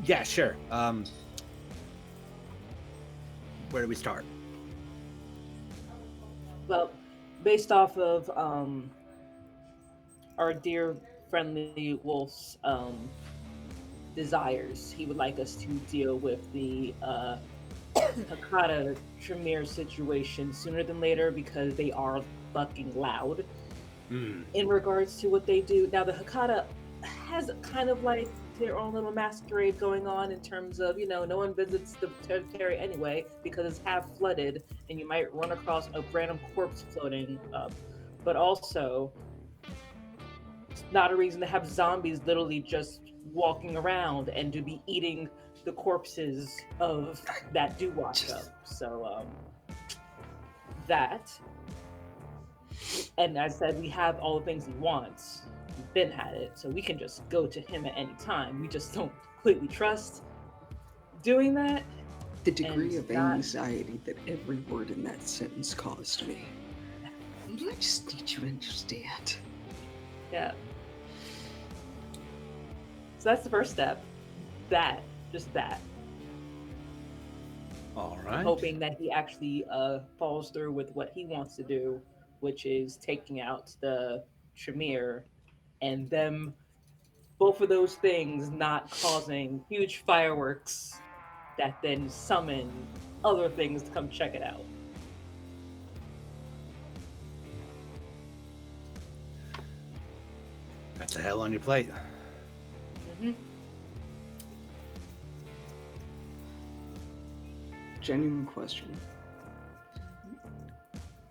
yeah, sure. Where do we start? Well, based off of our dear friendly wolf's desires, he would like us to deal with the Hakata Tremere situation sooner than later because they are fucking loud in regards to what they do. Now, the Hakata has kind of like their own little masquerade going on in terms of, you know, no one visits the territory anyway because it's half flooded and you might run across a random corpse floating up. But also, it's not a reason to have zombies literally just walking around and to be eating the corpses of that do wash up. So, that. And as I said, we have all the things he wants. We've been at it, so we can just go to him at any time. We just don't completely trust doing that. The degree And of not- anxiety that every word in that sentence caused me. I just need you to understand. Yeah. So that's the first step. Just that. All I'm right. hoping that he actually follows through with what he wants to do, which is taking out the Tremere and them, both of those things not causing huge fireworks that then summon other things to come check it out. That's a hell on your plate. Mm-hmm. Genuine question.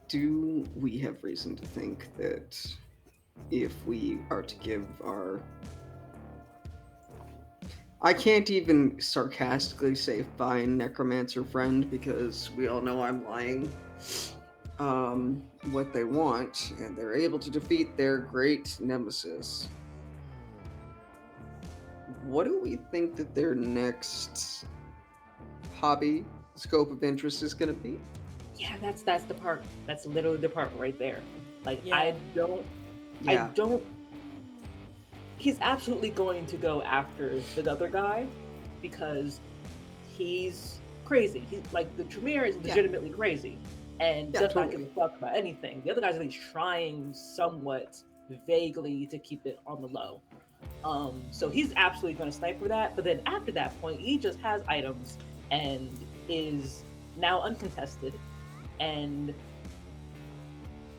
Do we have reason to think that if we are to give our... I can't even sarcastically say fine necromancer friend because we all know I'm lying. What they want, and they're able to defeat their great nemesis. What do we think that their next hobby, scope of interest is going to be? Yeah, that's the part. That's literally the part right there. Like Yeah. I don't. He's absolutely going to go after the other guy because he's crazy. He's like the Tremere is legitimately crazy and Yeah, does not totally. give a fuck about anything. The other guy's at least trying somewhat vaguely to keep it on the low. So he's absolutely going to snipe for that. But then after that point, he just has items and is now uncontested, and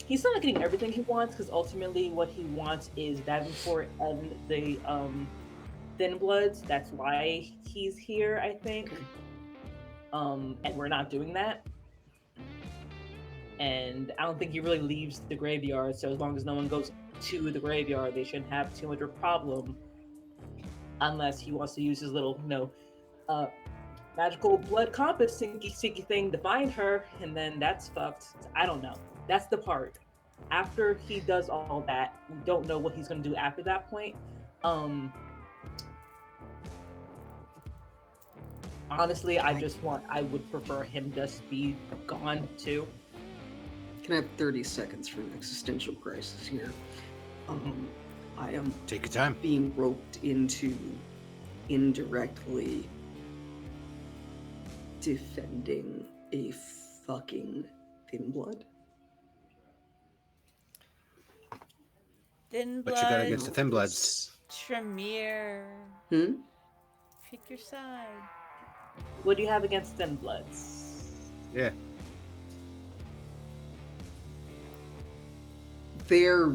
he's still not getting everything he wants because ultimately what he wants is Davenport and the Thin Bloods. That's why he's here, I think. And we're not doing that. And I don't think he really leaves the graveyard. So as long as no one goes to the graveyard, they shouldn't have too much of a problem. Unless he wants to use his little, magical blood compass sinky thing to find her, and then that's fucked. I don't know. That's the part. After he does all that, we don't know what he's gonna do after that point. Honestly, I would prefer him just be gone too. Can I have 30 seconds for an existential crisis here? I am Take your time. being roped into indirectly defending a fucking thin blood? Thin What you got blood, against the Thin Bloods? Tremere. Hmm? Pick your side. What do you have against Thin Bloods? Yeah. They're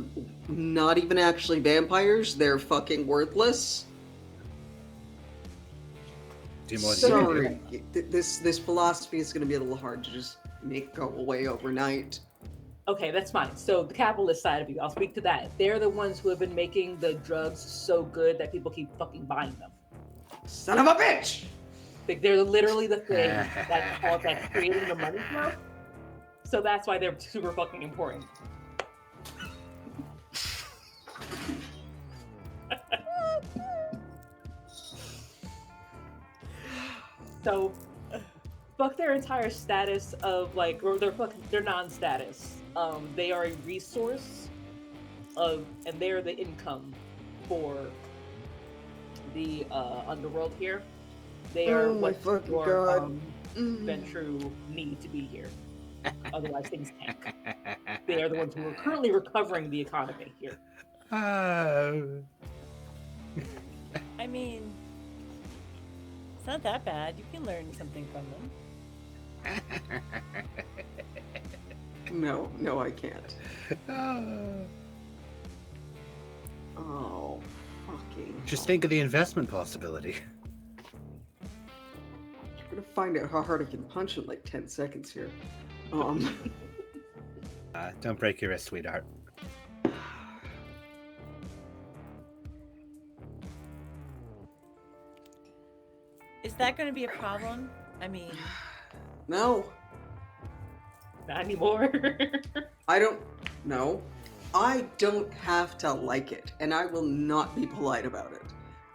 not even actually vampires. They're fucking worthless. Do more than you can do. Sorry, this philosophy is going to be a little hard to just make go away overnight. Okay, that's fine. So the capitalist side of you, I'll speak to that. They're the ones who have been making the drugs so good that people keep fucking buying them. Son of a bitch! Like, they're literally the thing that's creating the money flow. So that's why they're super fucking important. So fuck their entire status of like, or their non-status. They are a resource of, and they are the income for the underworld here. They are Oh my what fucking your God. Ventru need to be here. Otherwise, things tank. They are the ones who are currently recovering the economy here. I mean, it's not that bad. You can learn something from them. No, I can't. Oh, fucking. Just think of the investment possibility. I'm gonna find out how hard I can punch in like 10 seconds here. Don't break your wrist, sweetheart. Is that going to be a problem? I mean, No, Not anymore. I don't. No, I don't have to like it, and I will not be polite about it.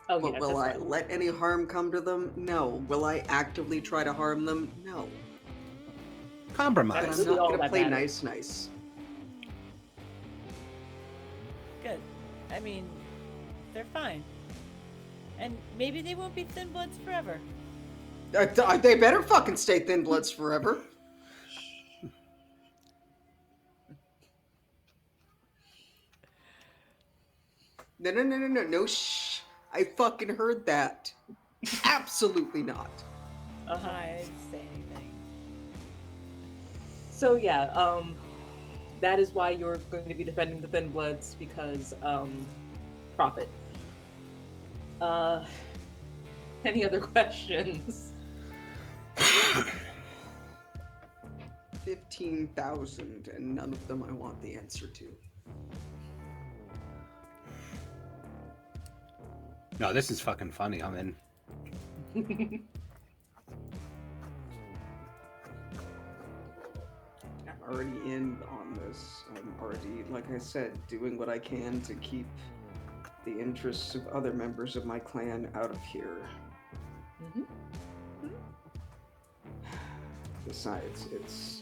Oh But yeah, will I that's fine. let any harm come to them? No. Will I actively try to harm them? No. But Compromise. I'm That's really not all gonna that play matters. nice. good. I mean, they're fine. And maybe they won't be Thin Bloods forever. They better fucking stay thin bloods forever. No, shh. I fucking heard that. Absolutely not. Uh-huh. I didn't say anything. So yeah, that is why you're going to be defending the Thin Bloods because profit. Any other questions? 15,000, and none of them I want the answer to. No, this is fucking funny. I'm in. I'm already in on this. I'm already, like I said, doing what I can to keep the interests of other members of my clan out of here. Mhm. Besides, it's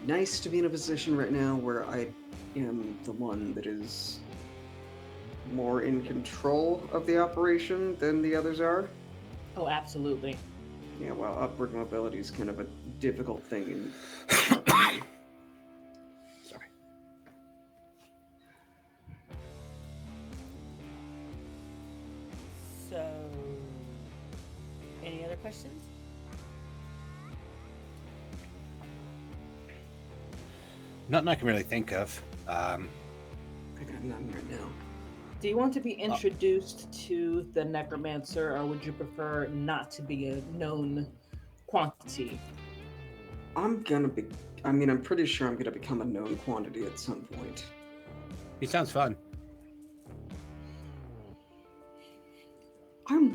nice to be in a position right now where I am the one that is more in control of the operation than the others are. Oh, absolutely. Yeah, well, upward mobility is kind of a difficult thing in Sorry. So, any other questions? Nothing I can really think of. I got none right now. Do you want to be introduced to the necromancer, or would you prefer not to be a known quantity? I'm pretty sure I'm gonna become a known quantity at some point. He sounds fun.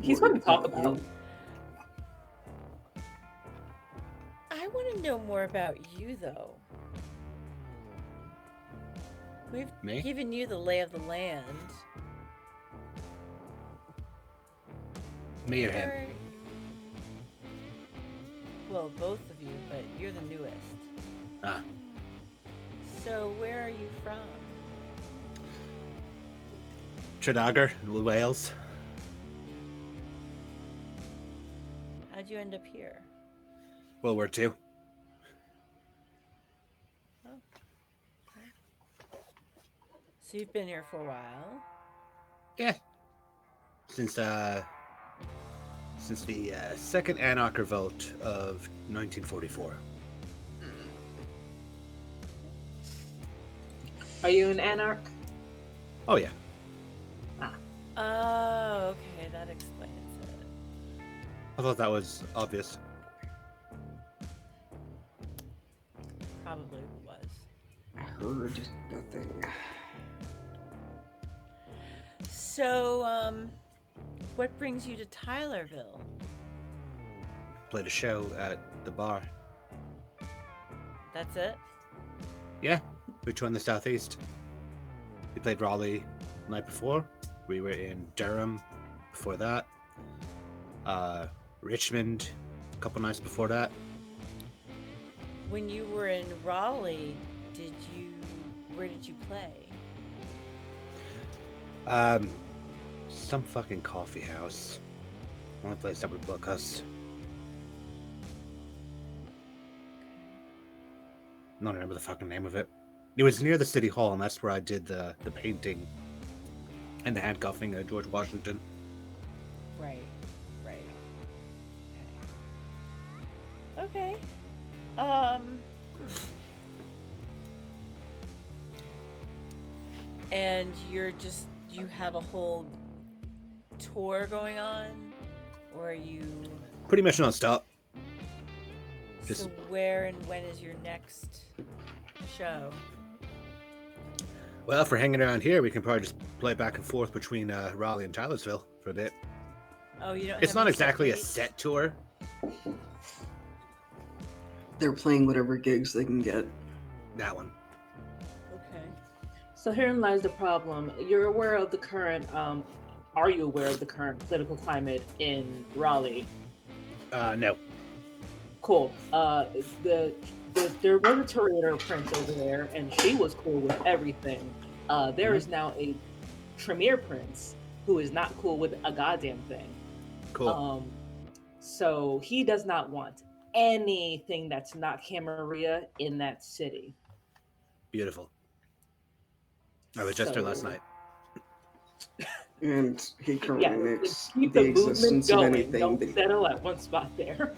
He's fun to talk about. I want to know more about you, though. We've Me? given you the lay of the land. Me or him? Where- Well, both of you, but you're the newest. Ah. So, where are you from? Trinagor, Wales. How'd you end up here? World War II. Oh. Okay. So you've been here for a while. Yeah. Since the Second Anarch Revolt of 1944. Are you an anarch? Oh yeah. Oh, okay, that explains it. I thought that was obvious. Probably was. I heard nothing. So, what brings you to Tylerville? Played a show at the bar. That's it? Yeah, we toured in the Southeast. We played Raleigh the night before. We were in Durham before that. Richmond a couple nights before that. When you were in Raleigh, where did you play? Some fucking coffee house. Only place that would book us. I don't remember the fucking name of it. It was near the city hall, and that's where I did the painting and the handcuffing of George Washington. Right. Okay. And you have a whole tour going on? Or are you... Pretty much non-stop. So where and when is your next show? Well, if we're hanging around here, we can probably just play back and forth between Raleigh and Tylersville for a bit. Oh, you don't It's have not any exactly a dates? set tour. They're playing whatever gigs they can get. That one. Okay. So herein lies the problem. You're aware of the current, are you aware of the current political climate in Raleigh? No. Cool. There was a Toreador prince over there, and she was cool with everything. There is now a Tremere prince who is not cool with a goddamn thing. Cool. So he does not want anything that's not Camarilla in that city. Beautiful. I was just there last night. And he currently makes keep the the movement existence of going. anything. Don't settle at one spot there.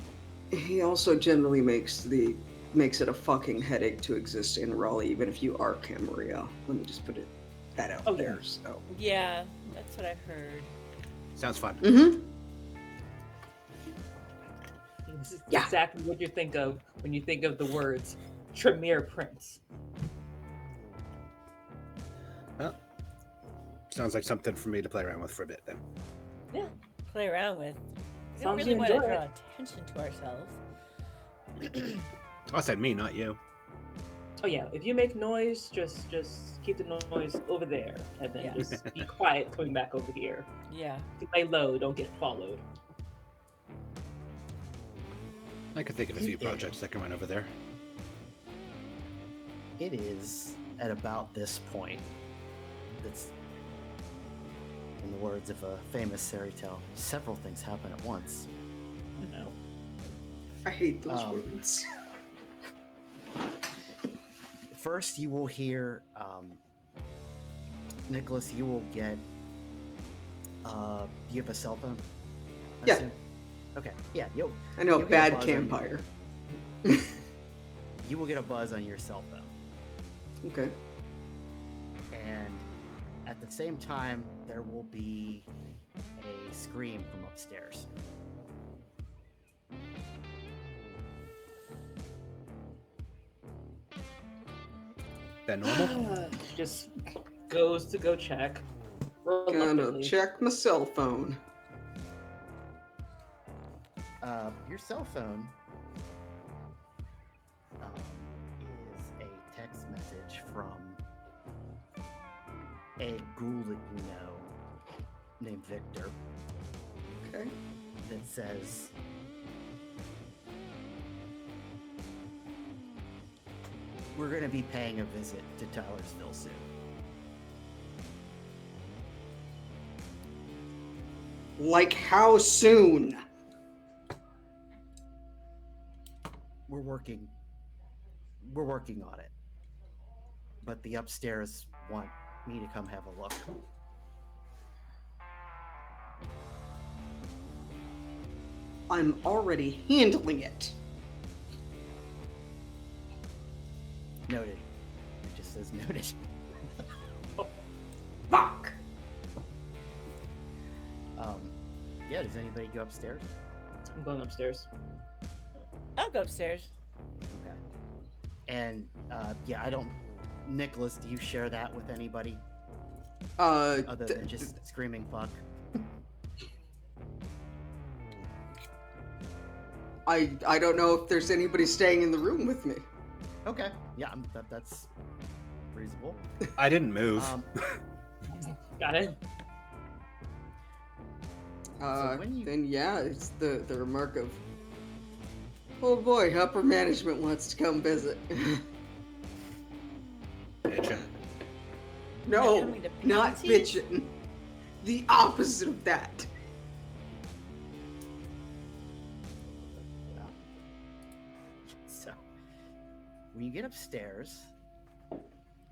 He also generally makes it a fucking headache to exist in Raleigh, even if you are Camarilla. Let me just put that out there. So. Yeah, that's what I've heard. Sounds fun. Mm-hmm. This is Yeah. exactly what you think of when you think of the words Tremere prince. Well, sounds like something for me to play around with for a bit then. Yeah. Play around with. We don't Sounds really you want to enjoy draw it. attention to ourselves. I said me, not you. Oh yeah, if you make noise, just keep the noise over there, and then Yeah. just be quiet coming back over here. Yeah. Lay low, don't get followed. I could think of a few projects that can run over there. It is at about this point that's, in the words of a famous fairy tale, several things happen at once. You know. I hate those Um, words. First, you will hear, Nicholas, you will get, do you have a cell phone? I Yeah. assume? Okay, yeah, I know a you get a bad buzz on your- campfire. you will get a buzz on your cell phone. Okay. And at the same time, there will be a scream from upstairs. That normal? Just goes to go check. Gonna Reluctantly. check my cell phone. Your cell phone is a text message from a ghoul that you know named Victor Okay. that says, "We're going to be paying a visit to Tylersville soon." Like how soon? we're working on it. But the upstairs want me to come have a look. I'm already handling it. Noted. It just says noted. Fuck. Yeah, does anybody go upstairs? I'm going upstairs. I'll go upstairs. Okay. And yeah, I don't. Nicholas, do you share that with anybody other than just screaming fuck? I don't know if there's anybody staying in the room with me. Okay. Yeah, that's reasonable. I didn't move. Got it. So when you- Then yeah, it's the remark of, oh boy, upper management wants to come visit. Bitchin'. No, Coming to not panties? bitchin'. The opposite of that. So, when you get upstairs,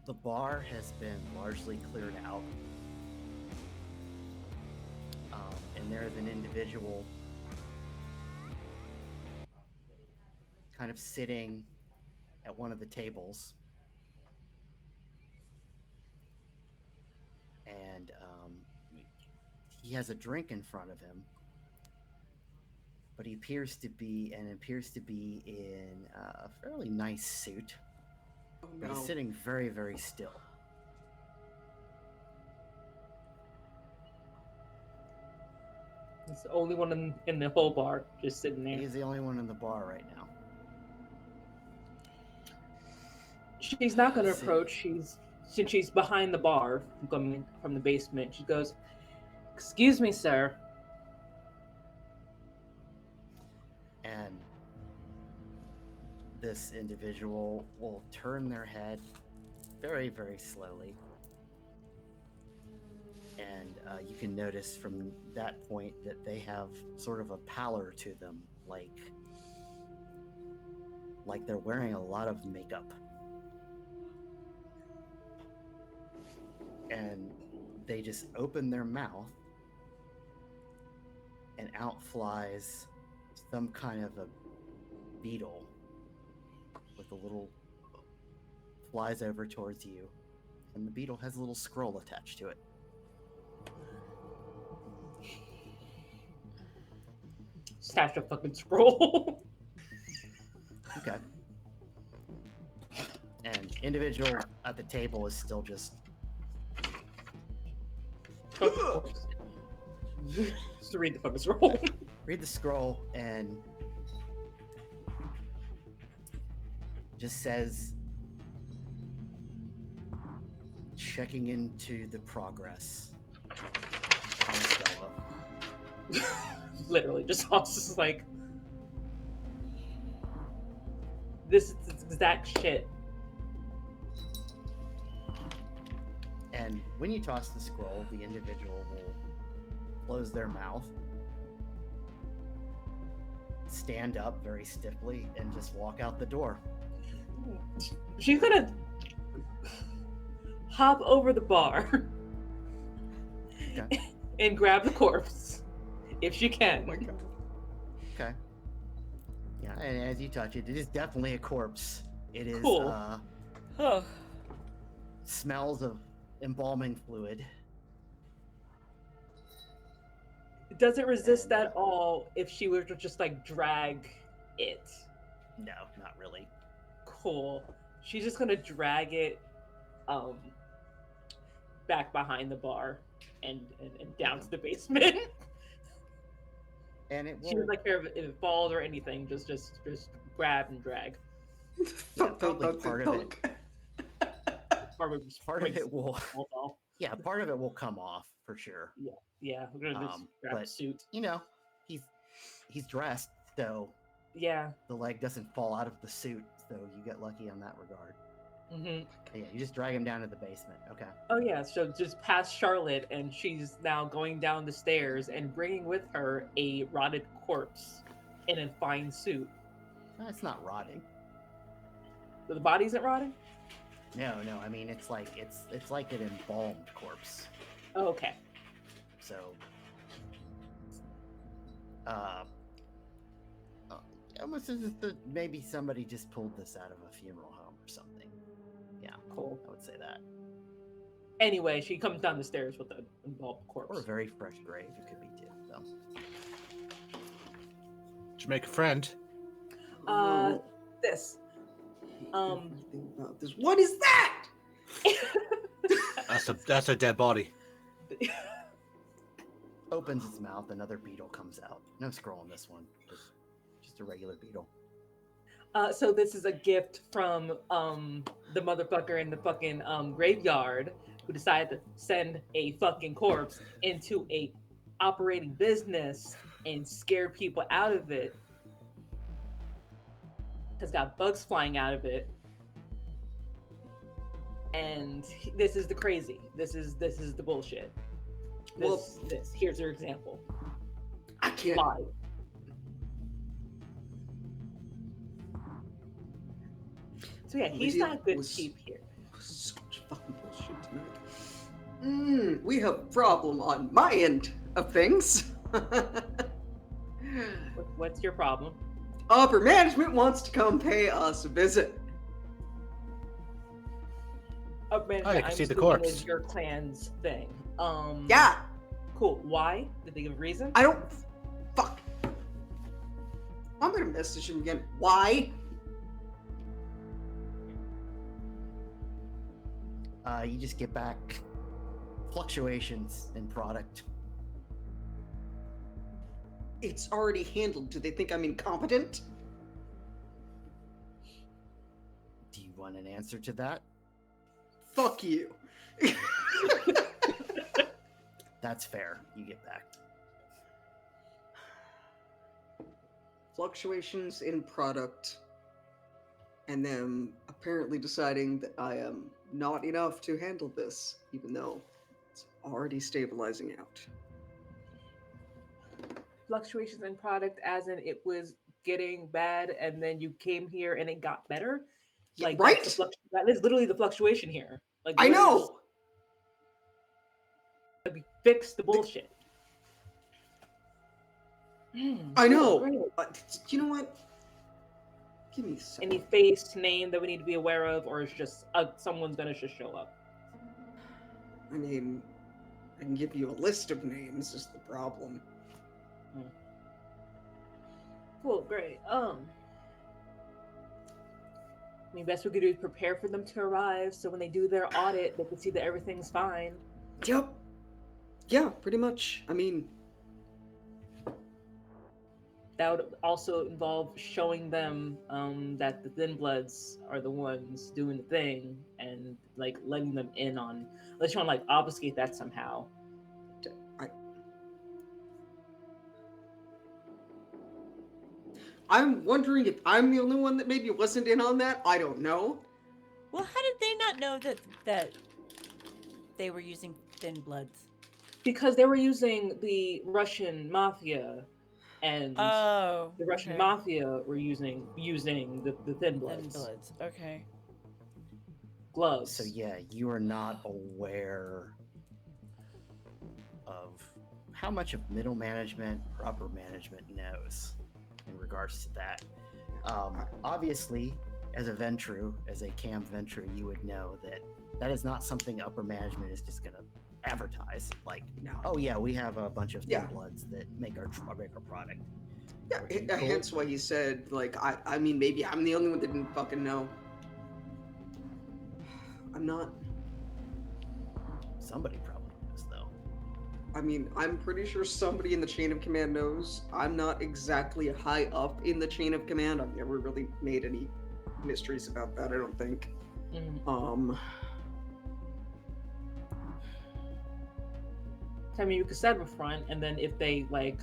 the bar has been largely cleared out. And there's an individual kind of sitting at one of the tables. And he has a drink in front of him. But he appears to be in a fairly nice suit. Oh But no. he's sitting very, very still. It's the only one in the whole bar, just sitting there. He's the only one in the bar right now. She's not going to Sit. approach. Since she's behind the bar, coming from the basement. She goes, "Excuse me, sir." And this individual will turn their head very, very slowly. And you can notice from that point that they have sort of a pallor to them, like they're wearing a lot of makeup. And they just open their mouth, and out flies some kind of a beetle with a little, flies over towards you, and the beetle has a little scroll attached to it. Stash a fucking scroll. Okay. And individual at the table is still just Just to read the fucking scroll. read the scroll and just says, checking into the progress. Costello. Literally, just tosses like, this is exact shit. And when you toss the scroll, the individual will close their mouth, stand up very stiffly, and just walk out the door. She's gonna hop over the bar Okay. and grab the corpse if she can. Oh my god. Okay. Yeah, and as you touch it, it is definitely a corpse. It is Cool. Oh, smells of embalming fluid. Does it resist And, at all if she were to just like drag it? No, not really. Cool. She's just gonna drag it back behind the bar and down to the basement. And it She will doesn't like care if it falls or anything, just grab and drag. probably part of it. Or we just Part of breaks it will falls off. yeah, part of it will come off for sure. Yeah, we're gonna just grab but- the suit. You know, he's dressed, so Yeah. the leg doesn't fall out of the suit, so you get lucky on that regard. Mm-hmm. Yeah, you just drag him down to the basement. Okay. Oh yeah, so just past Charlotte, and she's now going down the stairs and bringing with her a rotted corpse in a fine suit. It's not rotting. The body isn't rotting? No. I mean, it's like an embalmed corpse. Oh, okay. So, almost as if maybe somebody just pulled this out of a funeral home or something. Yeah, Cool. I would say that. Anyway, she comes down the stairs with the involved corpse. Or a very fresh grave. It could be too. So. Did you make a friend? This. Everything about this. What is that? That's a dead body. Opens its mouth, another beetle comes out. No scroll on this one. Just a regular beetle. So this is a gift from the motherfucker in the fucking graveyard who decided to send a fucking corpse into a operating business and scare people out of it. Has got bugs flying out of it. And this is the crazy. This is the bullshit. Here's your example. I can't. Why? So yeah, he's Lydia not good was- to keep here. So much fucking bullshit tonight. We have a problem on my end of things. What's your problem? Upper management wants to come pay us a visit. Oh, man, Oh, you can I'm see the assuming corpse. is your clan's thing. Yeah, Cool. Why? Did they give a reason? I don't. Fuck. I'm gonna message him again. Why? You just get back fluctuations in product. It's already handled. Do they think I'm incompetent? Do you want an answer to that? Fuck you. That's fair. You get back. Fluctuations in product, and them apparently deciding that I am not enough to handle this, even though it's already stabilizing out. Fluctuations in product, as in it was getting bad, and then you came here and it got better. Yeah, Like right? that is literally the fluctuation here. Like I literally know. just fix the bullshit. I know. Great. You know what? Give me a second. Any face, name that we need to be aware of, or is just someone's gonna just show up? I mean, I can give you a list of names. Is the problem? Cool, great. I mean, best we could do is prepare for them to arrive, so when they do their audit, they can see that everything's fine. Yep. Yeah, pretty much. I mean, That would also involve showing them that the Thin Bloods are the ones doing the thing, and like letting them in on, unless you want to like obfuscate that somehow. I'm wondering if I'm the only one that maybe wasn't in on that. I don't know. Well, how did they not know that they were using Thin Bloods? Because they were using the Russian mafia, and Oh, the Russian okay. mafia were using the Thin Thin Bloods Bloods. Okay. gloves. So yeah, you are not aware of how much of middle management or upper management knows in regards to that. Obviously, as a Ventru, as a Cam Ventru, you would know that that is not something upper management is just going to advertise. Like, No. oh yeah, we have a bunch of Thin Yeah. Bloods that make our product. Yeah, Which would be cool. hence why he said, like, I mean, maybe I'm the only one that didn't fucking know. I'm not. Somebody probably knows though. I mean, I'm pretty sure somebody in the chain of command knows. I'm not exactly high up in the chain of command. I've never really made any mysteries about that, I don't think. Mhm. I mean, you could set up a front, and then if they like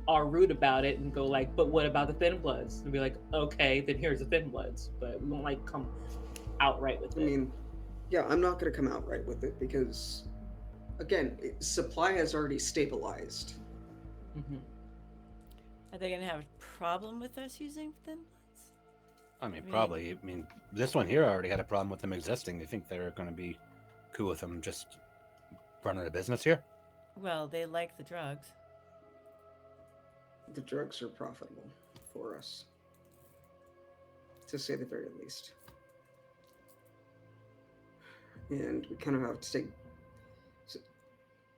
are rude about it and go like, "But what about the Thin Bloods?" and be like, "Okay, then here's the Thin Bloods," but we won't like come outright with I it. mean, yeah, I'm not gonna come out right with it because, again, supply has already stabilized. Mhm. Are they gonna have a problem with us using Thin Bloods? I mean, I mean- probably. I mean, this one here already had a problem with them existing. You think they're going to be cool with them just running a business here? Well, they like the drugs. The drugs are profitable for us, to say the very least. And we kind of have to take.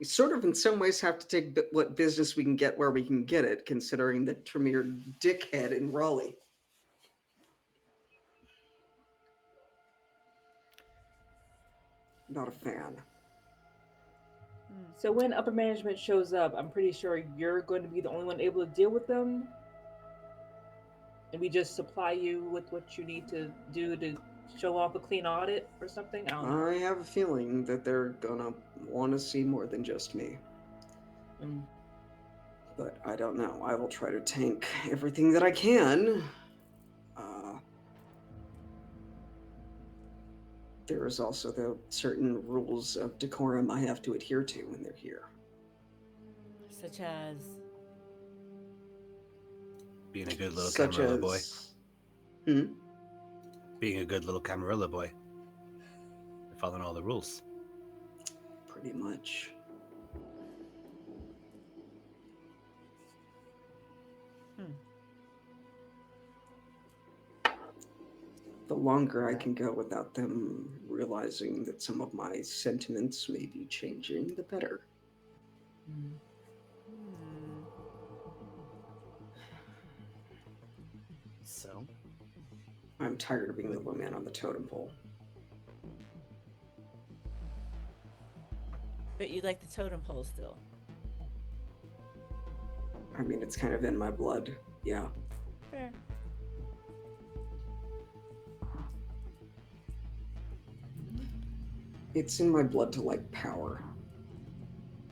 We sort of, in some ways, have to take what business we can get where we can get it, considering the Tremere dickhead in Raleigh. Not a fan. So when upper management shows up, I'm pretty sure you're going to be the only one able to deal with them. And we just supply you with what you need to do to show off a clean audit or something. I don't know. I have a feeling that they're gonna want to see more than just me. Mm. But I don't know. I will try to tank everything that I can. There is also the certain rules of decorum I have to adhere to when they're here. Such as. Being a good little Such Camarilla as... boy. Hmm? Being a good little Camarilla boy. Following all the rules. Pretty much. The longer I can go without them realizing that some of my sentiments may be changing, the better. Mm. Hmm. So, I'm tired of being the low man on the totem pole. But you like the totem pole still. I mean, it's kind of in my blood. Yeah. Fair. It's in my blood to like power.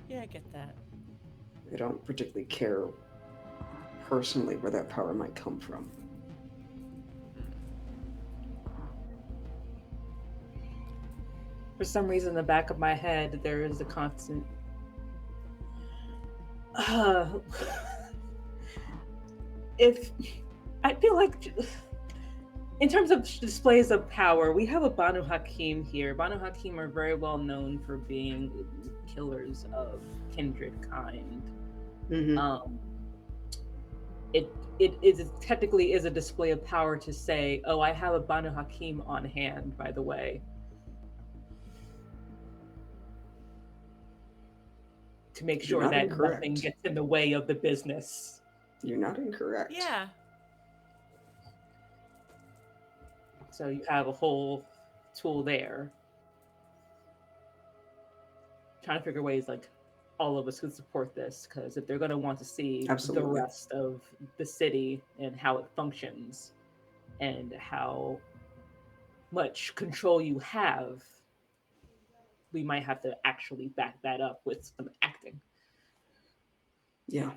Yeah, I get that. I don't particularly care personally where that power might come from. For some reason, in the back of my head, there is a constant. If I feel like, in terms of displays of power, we have a Banu Hakim here. Banu Hakim are very well known for being killers of kindred kind. Mm-hmm. It is technically is a display of power to say, "Oh, I have a Banu Hakim on hand." By the way, to make You're sure not that incorrect. nothing gets in the way of the business. You're not incorrect. Yeah. So you have a whole tool there. Trying to figure ways like all of us could support this, because if they're going to want to see Absolutely. the rest of the city and how it functions and how much control you have, we might have to actually back that up with some acting. Yeah. I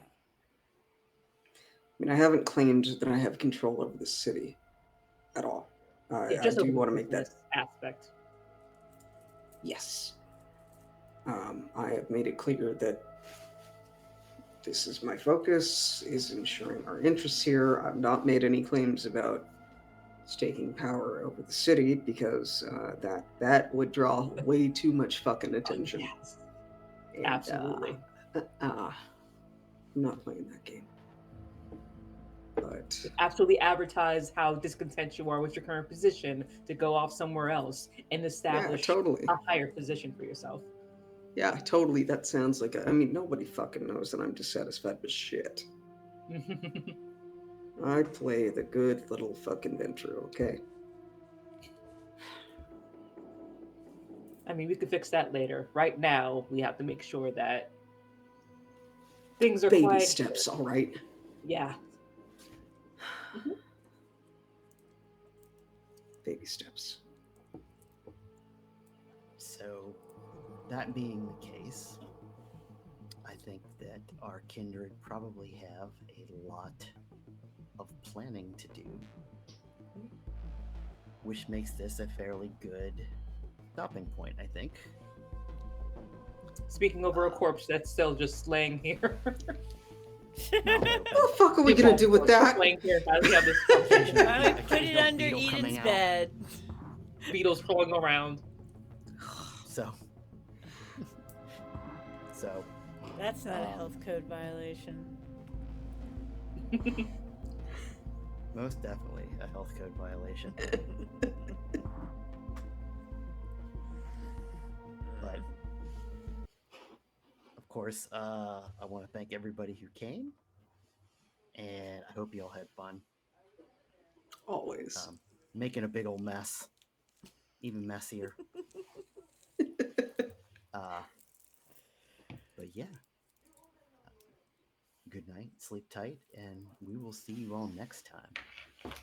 mean, I haven't claimed that I have control over the city at all. I Just do over want to the make that. business aspect. Yes. I have made it clear that this is my focus, is ensuring our interests here. I've not made any claims about staking power over the city, because that would draw way too much fucking attention. Yes, And, absolutely. I'm not playing that game. But Absolutely advertise how discontent you are with your current position to go off somewhere else and establish totally. a higher position for yourself. Yeah, totally. That sounds like I mean, nobody fucking knows that I'm dissatisfied with shit. I play the good little fucking venture, okay? I mean, we could fix that later. Right now, we have to make sure that things are Baby quiet. steps, all right? Yeah. Baby steps. So, that being the case, I think that our kindred probably have a lot of planning to do, which makes this a fairly good stopping point, I think. Speaking over a corpse that's still just laying here. mouth What open. the fuck are we gonna do with that? Playing here, as we have this conversation. Why don't we put it Occasional under beetle Eden's coming out. bed? Beetles crawling around. So, so That's not a Um, health code violation. most definitely a health code violation. But of course, I want to thank everybody who came, and I hope you all had fun. Always. Making a big old mess, even messier. But yeah, good night, sleep tight, and we will see you all next time.